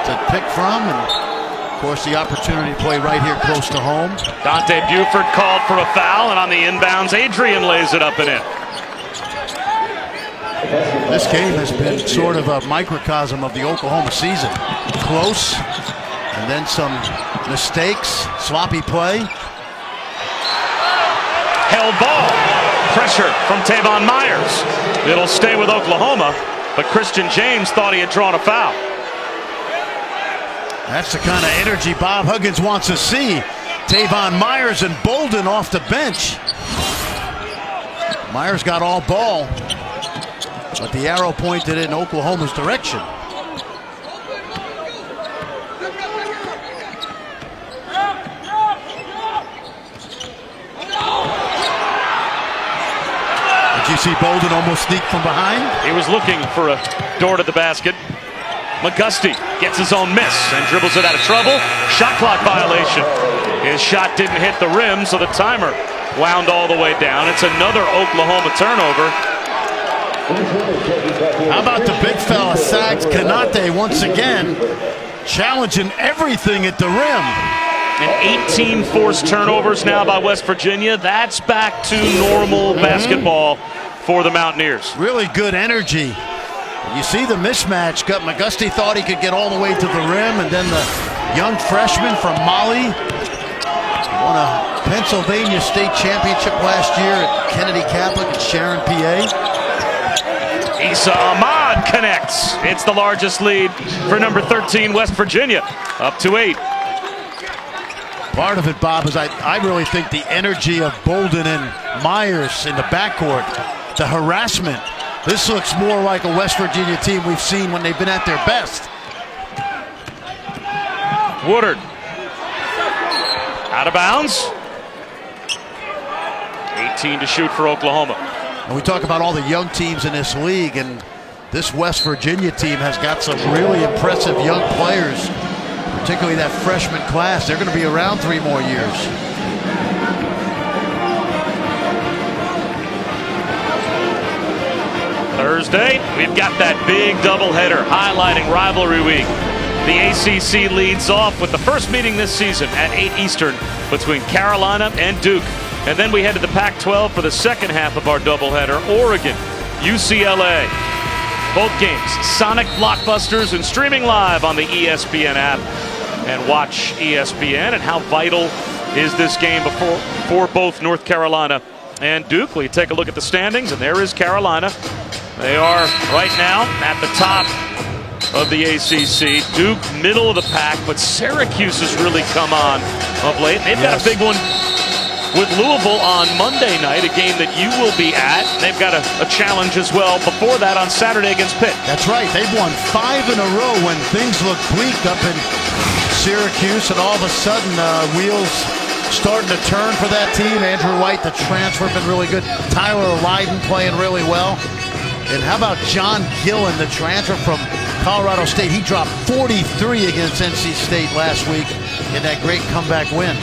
to pick from, and of course the opportunity to play right here close to home. Dante Buford called for a foul, and on the inbounds, Adrian lays it up and in. This game has been sort of a microcosm of the Oklahoma season. Close, and then some mistakes, sloppy play. Held ball. Pressure from Tavon Myers. It'll stay with Oklahoma. but Christian James thought he had drawn a foul. That's the kind of energy Bob Huggins wants to see. Tavon Myers and Bolden off the bench. Myers got all ball, but the arrow pointed in Oklahoma's direction. Did you see Bolden almost sneak from behind? He was looking for a door to the basket. McGusty gets his own miss and dribbles it out of trouble. Shot clock violation. His shot didn't hit the rim, so the timer wound all the way down. It's another Oklahoma turnover. How about the big fella, Sags Kanate, once again challenging everything at the rim. And 18 forced turnovers now by West Virginia. That's back to normal basketball for the Mountaineers. Really good energy. You see the mismatch. McGusty thought he could get all the way to the rim, and then the young freshman from Mali won a Pennsylvania State Championship last year at Kennedy Catholic in Sharon, PA. Issa Ahmad connects. It's the largest lead for number 13 West Virginia, up to 8. Part of it, Bob, is I really think the energy of Bolden and Myers in the backcourt, the harassment. This looks more like a West Virginia team we've seen when they've been at their best. Woodard out of bounds. 18 to shoot for Oklahoma. And we talk about all the young teams in this league, and this West Virginia team has got some really impressive young players, particularly that freshman class. They're going to be around 3 more years. Thursday, we've got that big doubleheader highlighting rivalry week. The ACC leads off with the first meeting this season at 8 Eastern between Carolina and Duke. And then we head to the Pac-12 for the second half of our doubleheader. Oregon, UCLA. Both games, sonic blockbusters and streaming live on the ESPN app. And watch ESPN. And how vital is this game for both North Carolina and Duke? We take a look at the standings, and there is Carolina. They are right now at the top of the ACC. Duke, middle of the pack, but Syracuse has really come on of late. They've got a big one with Louisville on Monday night, a game that you will be at. They've got a challenge as well before that on Saturday against Pitt. That's right. They've won 5 in a row when things look bleak up in Syracuse, and all of a sudden wheels starting to turn for that team. Andrew White, the transfer, been really good. Tyler Lydon playing really well. And how about John Gillen, the transfer from Colorado State? He dropped 43 against NC State last week in that great comeback win.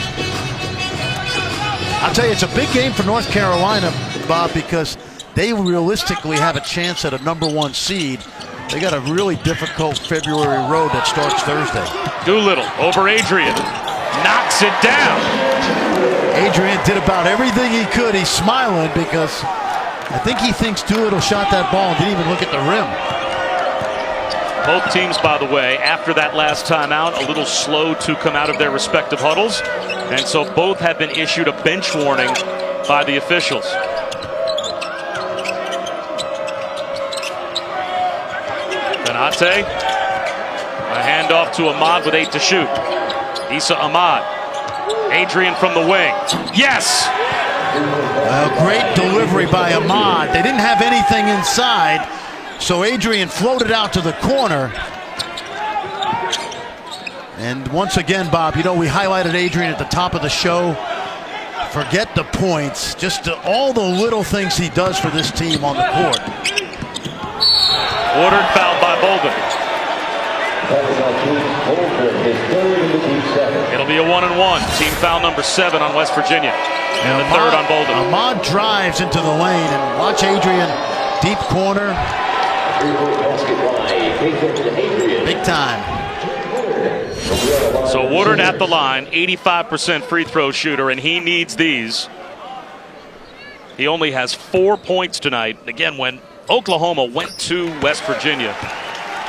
I'll tell you, it's a big game for North Carolina, Bob, because they realistically have a chance at a #1 seed. They got a really difficult February road that starts Thursday. Doolittle over Adrian. Knocks it down. Adrian did about everything he could. He's smiling because I think he thinks Doolittle shot that ball and didn't even look at the rim. Both teams, by the way, after that last timeout, a little slow to come out of their respective huddles. And so both have been issued a bench warning by the officials. Kanate. A handoff to Ahmad with 8 to shoot. Issa Ahmad. Adrian from the wing. Yes! Great delivery by Ahmad. They didn't have anything inside, so Adrian floated out to the corner. And once again, Bob, you know, we highlighted Adrian at the top of the show. Forget the points, just all the little things he does for this team on the court. Ordered foul by Bolden. It'll be a 1-and-1. Team foul number 7 on West Virginia. And the third on Bolden. Ahmad drives into the lane, and watch Adrian, deep corner. Big time. So Woodard at the line, 85% free throw shooter, and he needs these. He only has 4 points tonight. Again, when Oklahoma went to West Virginia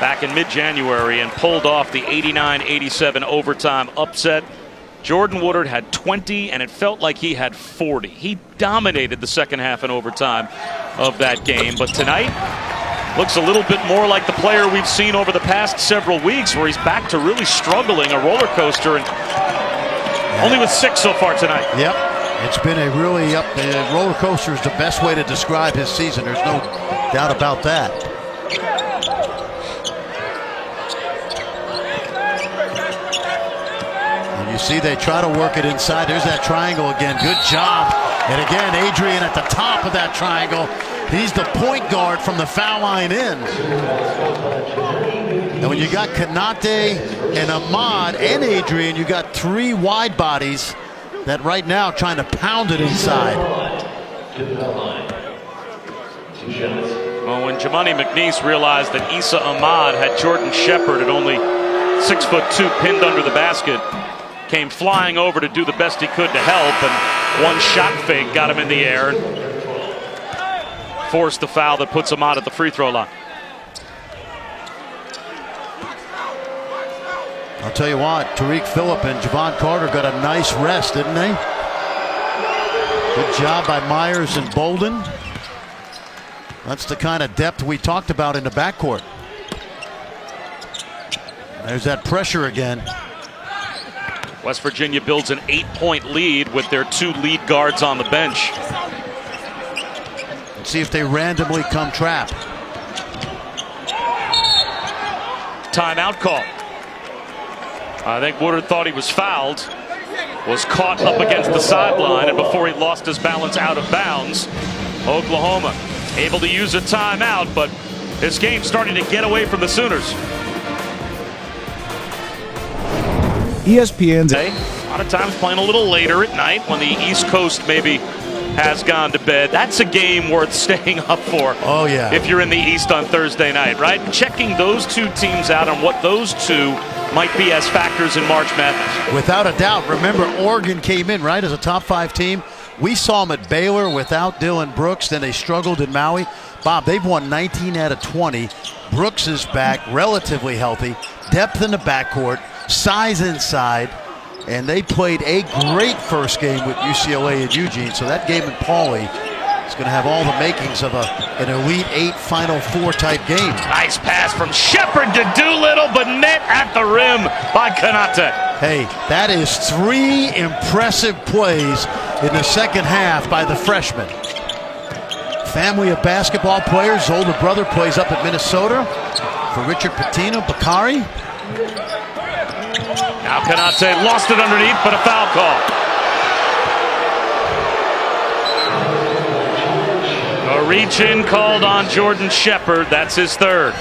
back in mid-January and pulled off the 89-87 overtime upset, Jordan Woodard had 20, and it felt like he had 40. He dominated the second half in overtime of that game. But tonight, looks a little bit more like the player we've seen over the past several weeks, where he's back to really struggling, a roller coaster, and only with 6 so far tonight. Yep, it's been a really roller coaster is the best way to describe his season. There's no doubt about that. And you see they try to work it inside. There's that triangle again. Good job. And again, Adrian at the top of that triangle. He's the point guard from the foul line in. And when you got Konate and Ahmad and Adrian, you got 3 wide bodies that right now trying to pound it inside. Well, when Jamani McNeese realized that Issa Ahmad had Jordan Shepard at only 6'2", pinned under the basket, came flying over to do the best he could to help, and one shot fake got him in the air and forced the foul that puts Ahmad at the free throw line. I'll tell you what, Tariq Phillip and Javon Carter got a nice rest, didn't they? Good job by Myers and Bolden. That's the kind of depth we talked about in the backcourt. There's that pressure again. West Virginia builds an 8-point lead with their 2 lead guards on the bench. Let's see if they randomly come trap. Timeout call. I think Woodard thought he was fouled, was caught up against the sideline, and before he lost his balance out of bounds, Oklahoma able to use a timeout, but this game's starting to get away from the Sooners. ESPN's A lot of times playing a little later at night when the East Coast maybe has gone to bed. That's a game worth staying up for. Oh, yeah. If you're in the East on Thursday night, right? Checking those 2 teams out and what those 2 might be as factors in March Madness. Without a doubt. Remember, Oregon came in, right, as a top 5 team. We saw them at Baylor without Dylan Brooks. Then they struggled in Maui. Bob, they've won 19 out of 20. Brooks is back, relatively healthy. Depth in the backcourt, size inside. And they played a great first game with UCLA and Eugene. So that game in Pauley is going to have all the makings of an Elite 8 Final Four type game. Nice pass from Shepard to Doolittle, but net at the rim by Konate. Hey, that is 3 impressive plays in the second half by the freshman. Family of basketball players. His older brother plays up at Minnesota for Richard Pitino. Bakari. Now Konate lost it underneath, but a foul call. A reach-in called on Jordan Shepard. That's his 3rd.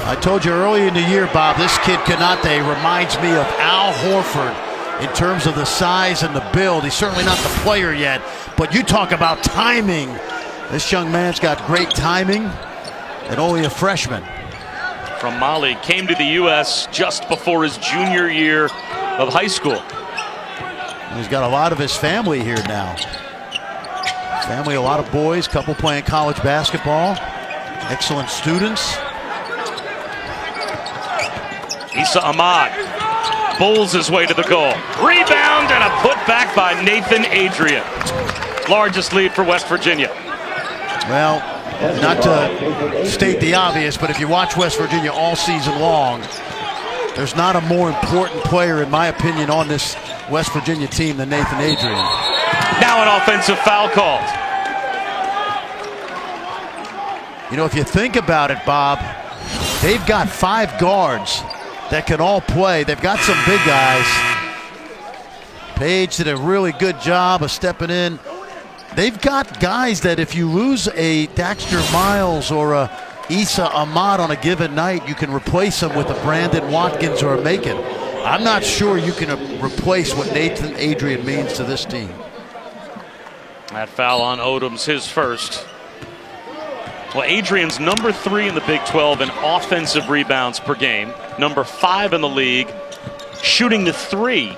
I told you early in the year, Bob, this kid Konate reminds me of Al Horford in terms of the size and the build. He's certainly not the player yet, but you talk about timing. This young man's got great timing and only a freshman. From Mali, came to the U.S. just before his junior year of high school. He's got a lot of his family here now. Family, a lot of boys, couple playing college basketball. Excellent students. Issa Ahmad bowls his way to the goal. Rebound and a putback by Nathan Adrian. Largest lead for West Virginia. Well, not to state the obvious, but if you watch West Virginia all season long, there's not a more important player, in my opinion, on this West Virginia team than Nathan Adrian. Now an offensive foul called. You know, if you think about it, Bob, they've got 5 guards that can all play. They've got some big guys. Page did a really good job of stepping in. They've got guys that if you lose a Daxter Miles or a Issa Ahmad on a given night, you can replace them with a Brandon Watkins or a Macon. I'm not sure you can replace what Nathan Adrian means to this team. That foul on Odom's his 1st. Well, Adrian's number 3 in the Big 12 in offensive rebounds per game. Number 5 in the league, shooting the 3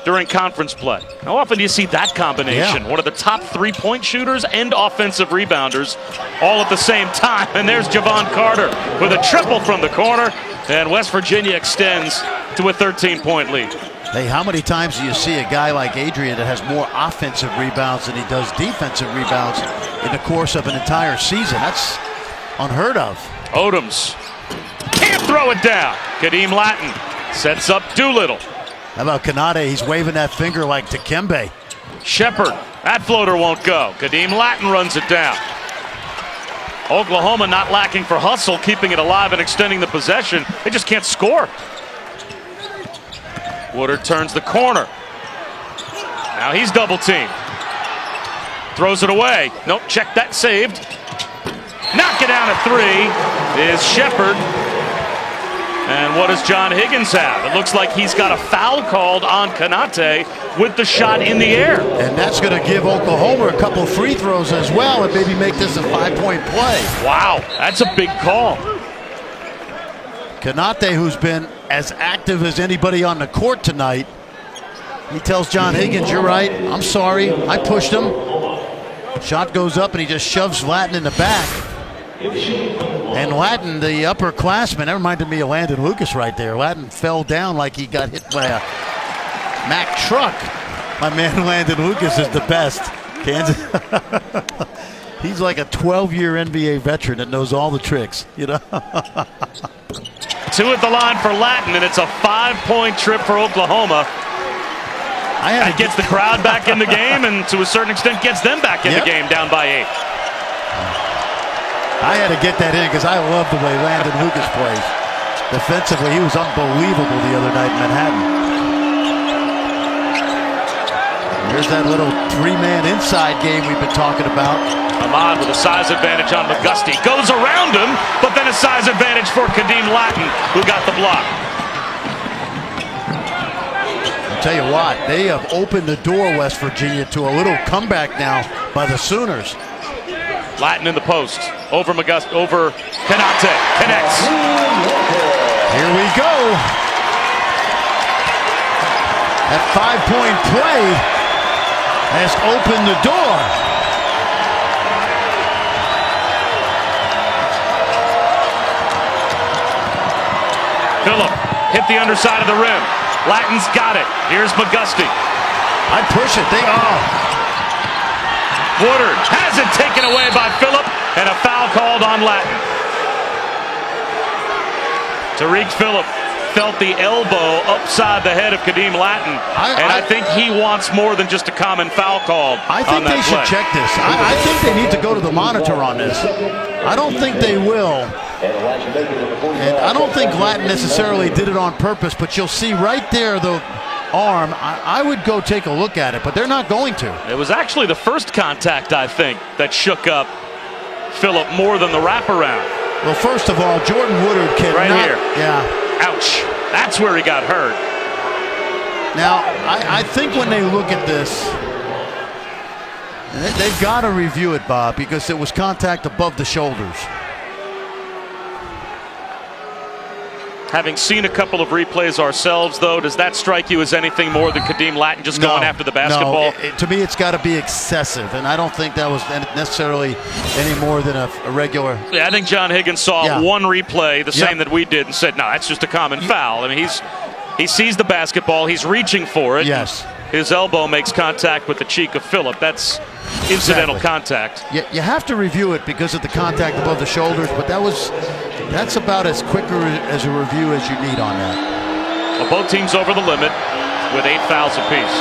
during conference play. How often do you see that combination? Yeah. One of the top 3-point shooters and offensive rebounders all at the same time. And there's Javon Carter with a triple from the corner. And West Virginia extends to a 13-point lead. Hey, how many times do you see a guy like Adrian that has more offensive rebounds than he does defensive rebounds in the course of an entire season? unheard of. Odoms can't throw it down. Kadeem Latin sets up Doolittle. How about Kanade? He's waving that finger like Dikembe. Shepard, that floater won't go. Kadeem Latin runs it down. Oklahoma not lacking for hustle, keeping it alive and extending the possession. They just can't score. Woodard turns the corner. Now he's double teamed. Throws it away. Nope, check that, saved. Knock it down to 3 is Shepard. And what does John Higgins have? It looks like he's got a foul called on Kanate with the shot in the air. And that's going to give Oklahoma a couple free throws as well and maybe make this a 5-point play. Wow, that's a big call. Kanate, who's been as active as anybody on the court tonight, he tells John Higgins, "You're right, I'm sorry, I pushed him." Shot goes up and he just shoves Latin in the back. And Latin, the upperclassman, that reminded me of Landon Lucas right there. Latin fell down like he got hit by a Mack truck. My man Landon Lucas is the best. Kansas. He's like a 12-year NBA veteran that knows all the tricks, you know. 2 at the line for Latin, and it's a 5-point trip for Oklahoma. That gets the crowd back in the game, and to a certain extent gets them back in the game, down by 8. I had to get that in because I love the way Landon Lucas plays. Defensively, he was unbelievable the other night in Manhattan. Here's that little 3-man inside game we've been talking about. Ahmad with a size advantage on McGusty. Goes around him, but then a size advantage for Kadeem Latin, who got the block. I'll tell you what, they have opened the door, West Virginia, to a little comeback now by the Sooners. Latin in the post. Over McGusty, over Kanate. Connects. Here we go. That 5-point play has opened the door. Phillip hit the underside of the rim. Latin's got it. Here's McGusty. I push it. They are. Woodard has it taken away by Phillip, and a foul called on Latin. Tariq Phillip felt the elbow upside the head of Kadeem Latin, and I think he wants more than just a common foul call. I think they should check this. I think they need to go to the monitor on this. I don't think they will. And I don't think Latin necessarily did it on purpose, but you'll see right there the arm. I would go take a look at it, but they're not going to. It was actually the first contact, I think, that shook up Phillip more than the wraparound. Well, first of all, Jordan Woodard cannot. Right here. Yeah. Ouch. That's where he got hurt. Now, I think when they look at this, they've got to review it, Bob, because it was contact above the shoulders. Having seen a couple of replays ourselves, though, does that strike you as anything more than Kadeem Latin just going after the basketball? No, to me, it's got to be excessive, and I don't think that was necessarily any more than a regular. Yeah, I think John Higgins saw one replay, the same that we did, and said, no, that's just a common foul. I mean, he sees the basketball, he's reaching for it. Yes. His elbow makes contact with the cheek of Phillip. That's incidental contact. You have to review it because of the contact above the shoulders, but that's about as quicker as a review as you need on that. Well, both teams over the limit with 8 fouls apiece.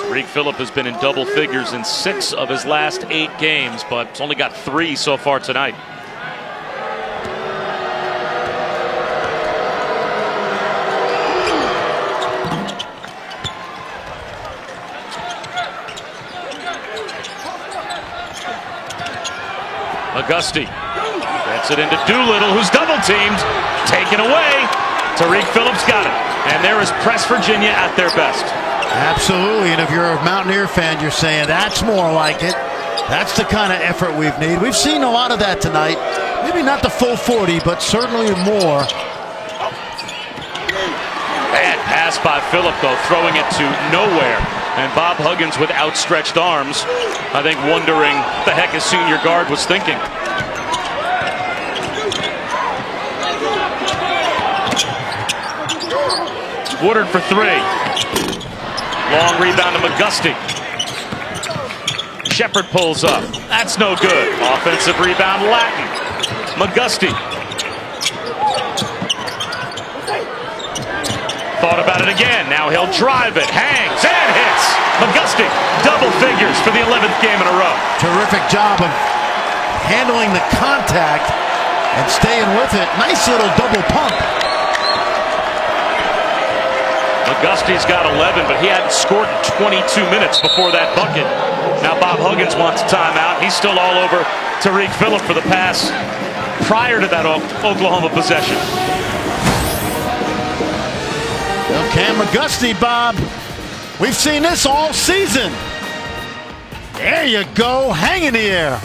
Tariq Phillip has been in double figures in 6 of his last 8 games, but it's only got 3 so far tonight. Auguste gets it into Doolittle, who's double-teamed. Taken away. Tariq Phillips got it. And there is Press Virginia at their best. Absolutely, and if you're a Mountaineer fan, you're saying that's more like it. That's the kind of effort we've needed. We've seen a lot of that tonight. Maybe not the full 40, but certainly more. Bad pass by Phillip, though, throwing it to nowhere. And Bob Huggins with outstretched arms, I think wondering what the heck his senior guard was thinking. Woodard for 3. Long rebound to McGusty. Shepard pulls up. That's no good. Offensive rebound, Latin. McGusty. Thought about it again. Now he'll drive it. Hangs and hits. McGusty, double figures for the 11th game in a row. Terrific job of handling the contact and staying with it. Nice little double pump. McGusty's got 11, but he hadn't scored in 22 minutes before that bucket. Now Bob Huggins wants a timeout. He's still all over Tariq Phillip for the pass prior to that Oklahoma possession. Okay, McGusty, Bob. We've seen this all season. There you go, hang in the air.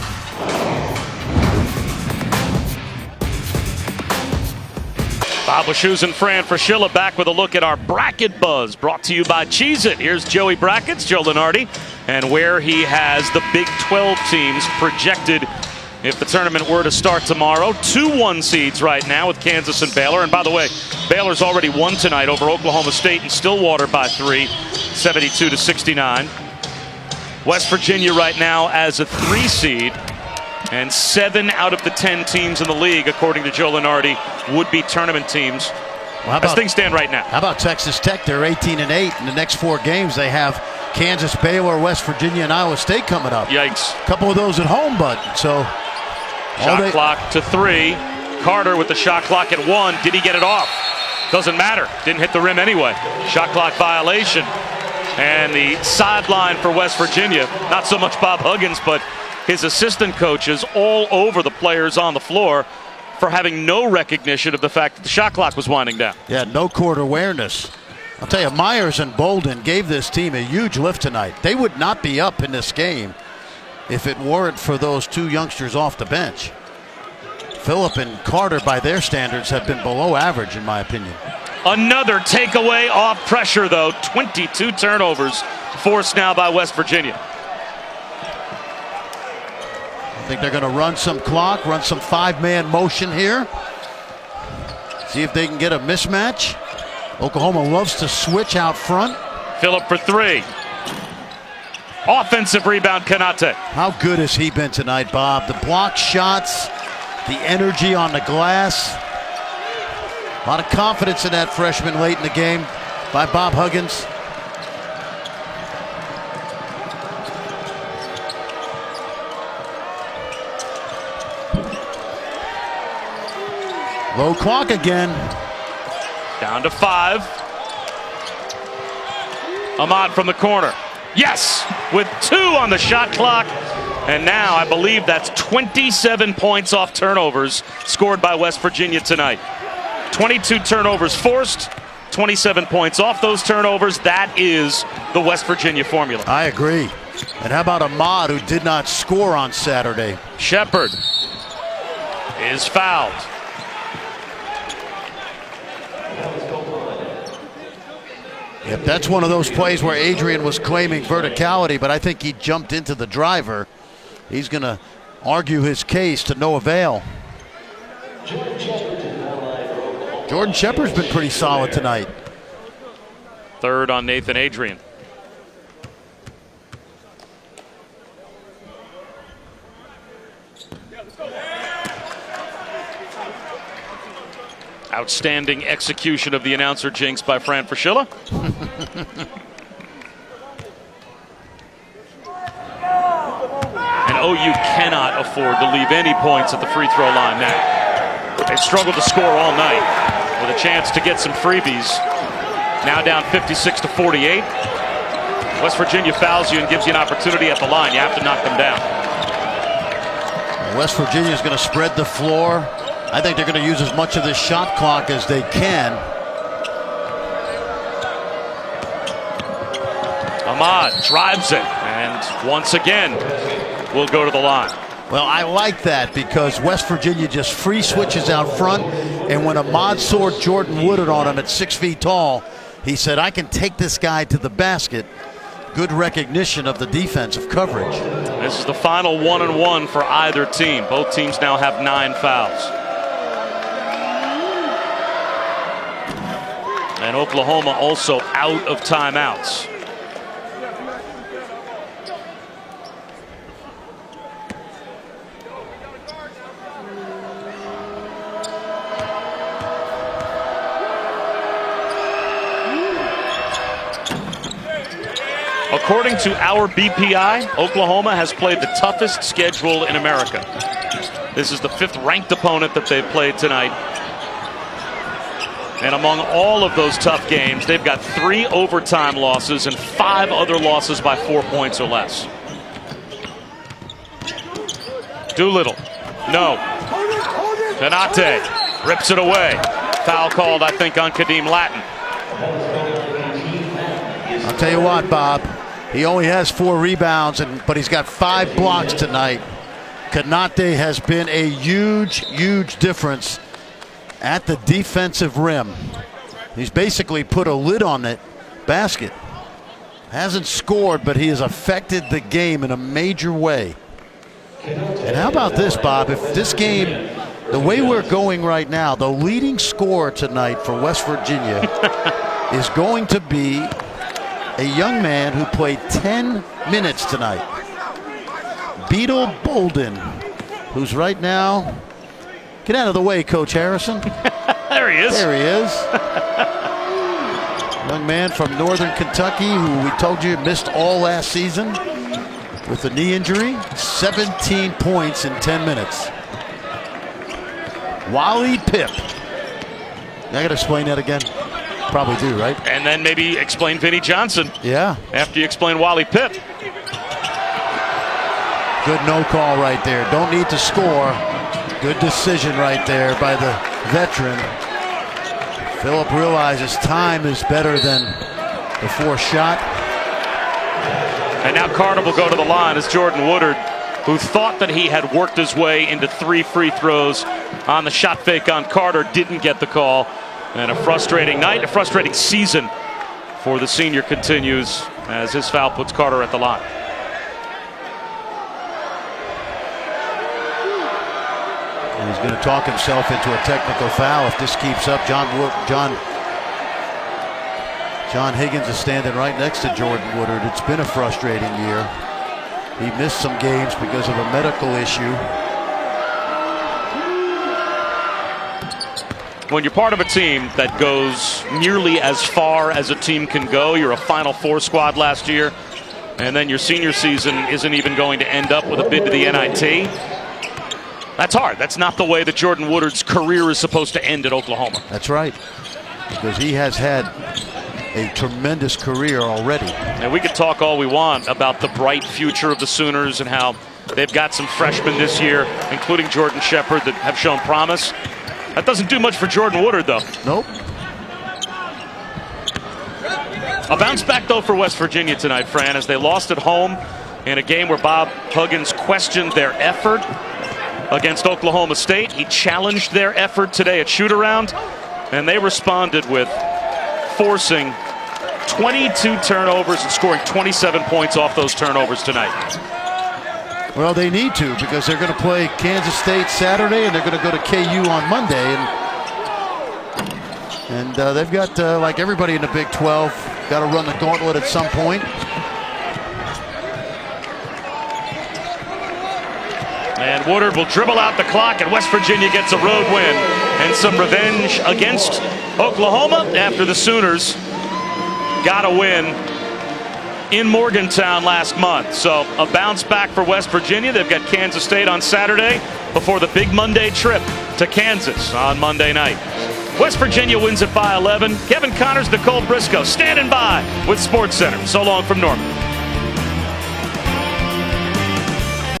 Bob Wischusen and Fran Fraschilla back with a look at our bracket buzz, brought to you by Cheez-It. Here's Joey Brackets, Joe Lenardi, and where he has the Big 12 teams projected if the tournament were to start tomorrow. 2-1 seeds right now with Kansas and Baylor. And by the way, Baylor's already won tonight over Oklahoma State and Stillwater by 3, 72-69. West Virginia right now as a 3 seed. And 7 out of the 10 teams in the league, according to Joe Lenardi, would be tournament teams. Well, as things stand right now. How about Texas Tech? They're 18-8. In the next 4 games, they have Kansas, Baylor, West Virginia, and Iowa State coming up. Yikes. A couple of those at home, but so. Shot clock to 3. Carter with the shot clock at 1. Did he get it off? Doesn't matter. Didn't hit the rim anyway. Shot clock violation. And the sideline for West Virginia, not so much Bob Huggins, but his assistant coaches all over the players on the floor for having no recognition of the fact that the shot clock was winding down. Yeah, no court awareness. I'll tell you, Myers and Bolden gave this team a huge lift tonight. They would not be up in this game if it weren't for those 2 youngsters off the bench. Phillip and Carter, by their standards, have been below average, in my opinion. Another takeaway off pressure, though. 22 turnovers forced now by West Virginia. I think they're going to run some clock, run some 5-man motion here. See if they can get a mismatch. Oklahoma loves to switch out front. Phillip for 3. Offensive rebound, Kanate. How good has he been tonight, Bob? The block shots, the energy on the glass. A lot of confidence in that freshman late in the game by Bob Huggins. Low clock again. Down to 5. Ahmad from the corner. Yes, with 2 on the shot clock. And now I believe that's 27 points off turnovers scored by West Virginia tonight. 22 turnovers forced, 27 points off those turnovers. That is the West Virginia formula. I agree. And how about Ahmad, who did not score on Saturday? Shepard is fouled. Yep, that's one of those plays where Adrian was claiming verticality, but I think he jumped into the driver. He's going to argue his case to no avail. Jordan Shepard's been pretty solid tonight. 3rd on Nathan Adrian. Outstanding execution of the announcer jinx by Fran Fraschilla. And OU cannot afford to leave any points at the free throw line now. They've struggled to score all night with a chance to get some freebies. Now down 56-48. West Virginia fouls you and gives you an opportunity at the line. You have to knock them down. West Virginia is going to spread the floor. I think they're going to use as much of this shot clock as they can. Ahmad drives it and once again will go to the line. Well, I like that because West Virginia just free switches out front, and when Ahmad soared Jordan Woodard on him at 6 feet tall, he said, I can take this guy to the basket. Good recognition of the defensive coverage. This is the final 1-on-1 for either team. Both teams now have 9 fouls. And Oklahoma also out of timeouts. According to our BPI, Oklahoma has played the toughest schedule in America. This is the 5th ranked opponent that they've played tonight. And among all of those tough games, they've got 3 overtime losses and 5 other losses by 4 points or less. Doolittle, no. Kanate rips it away. Foul called, I think, on Kadeem Latin. I'll tell you what, Bob. He only has 4 rebounds, but he's got 5 blocks tonight. Kanate has been a huge difference at the defensive rim. He's basically put a lid on that basket. Hasn't scored, but he has affected the game in a major way. And how about this, Bob? If this game, the way we're going right now, the leading scorer tonight for West Virginia is going to be a young man who played 10 minutes tonight. Beetle Bolden, who's right now, get out of the way, Coach Harrison. There he is. There he is. Young man from Northern Kentucky who we told you missed all last season with a knee injury. 17 points in 10 minutes. Wally Pipp. I got to explain that again. Probably do, right? And then maybe explain Vinnie Johnson. Yeah. After you explain Wally Pipp. Good no call right there. Don't need to score. Good decision right there by the veteran. Phillip realizes time is better than the 4th shot. And now Carter will go to the line as Jordan Woodard, who thought that he had worked his way into 3 free throws on the shot fake on Carter, didn't get the call. And a frustrating night, a frustrating season for the senior continues as his foul puts Carter at the line. And he's going to talk himself into a technical foul if this keeps up. John Higgins is standing right next to Jordan Woodard. It's been a frustrating year. He missed some games because of a medical issue. When you're part of a team that goes nearly as far as a team can go, you're a Final Four squad last year, and then your senior season isn't even going to end up with a bid to the NIT. That's hard. That's not the way that Jordan Woodard's career is supposed to end at Oklahoma. That's right, because he has had a tremendous career already. And we could talk all we want about the bright future of the Sooners and how they've got some freshmen this year, including Jordan Shepard, that have shown promise. That doesn't do much for Jordan Woodard, though. Nope. A bounce back, though, for West Virginia tonight, Fran, as they lost at home in a game where Bob Huggins questioned their effort against Oklahoma State. He challenged their effort today at shoot-around, and they responded with forcing 22 turnovers and scoring 27 points off those turnovers tonight. Well, they need to, because they're going to play Kansas State Saturday and they're going to go to KU on Monday. And they've got, like everybody in the Big 12, got to run the gauntlet at some point. And Woodard will dribble out the clock, and West Virginia gets a road win and some revenge against Oklahoma after the Sooners got a win in Morgantown last month. So a bounce back for West Virginia. They've got Kansas State on Saturday before the big Monday trip to Kansas on Monday night. West Virginia wins it by 11. Kevin Connors, Nicole Briscoe standing by with SportsCenter. So long from Norman.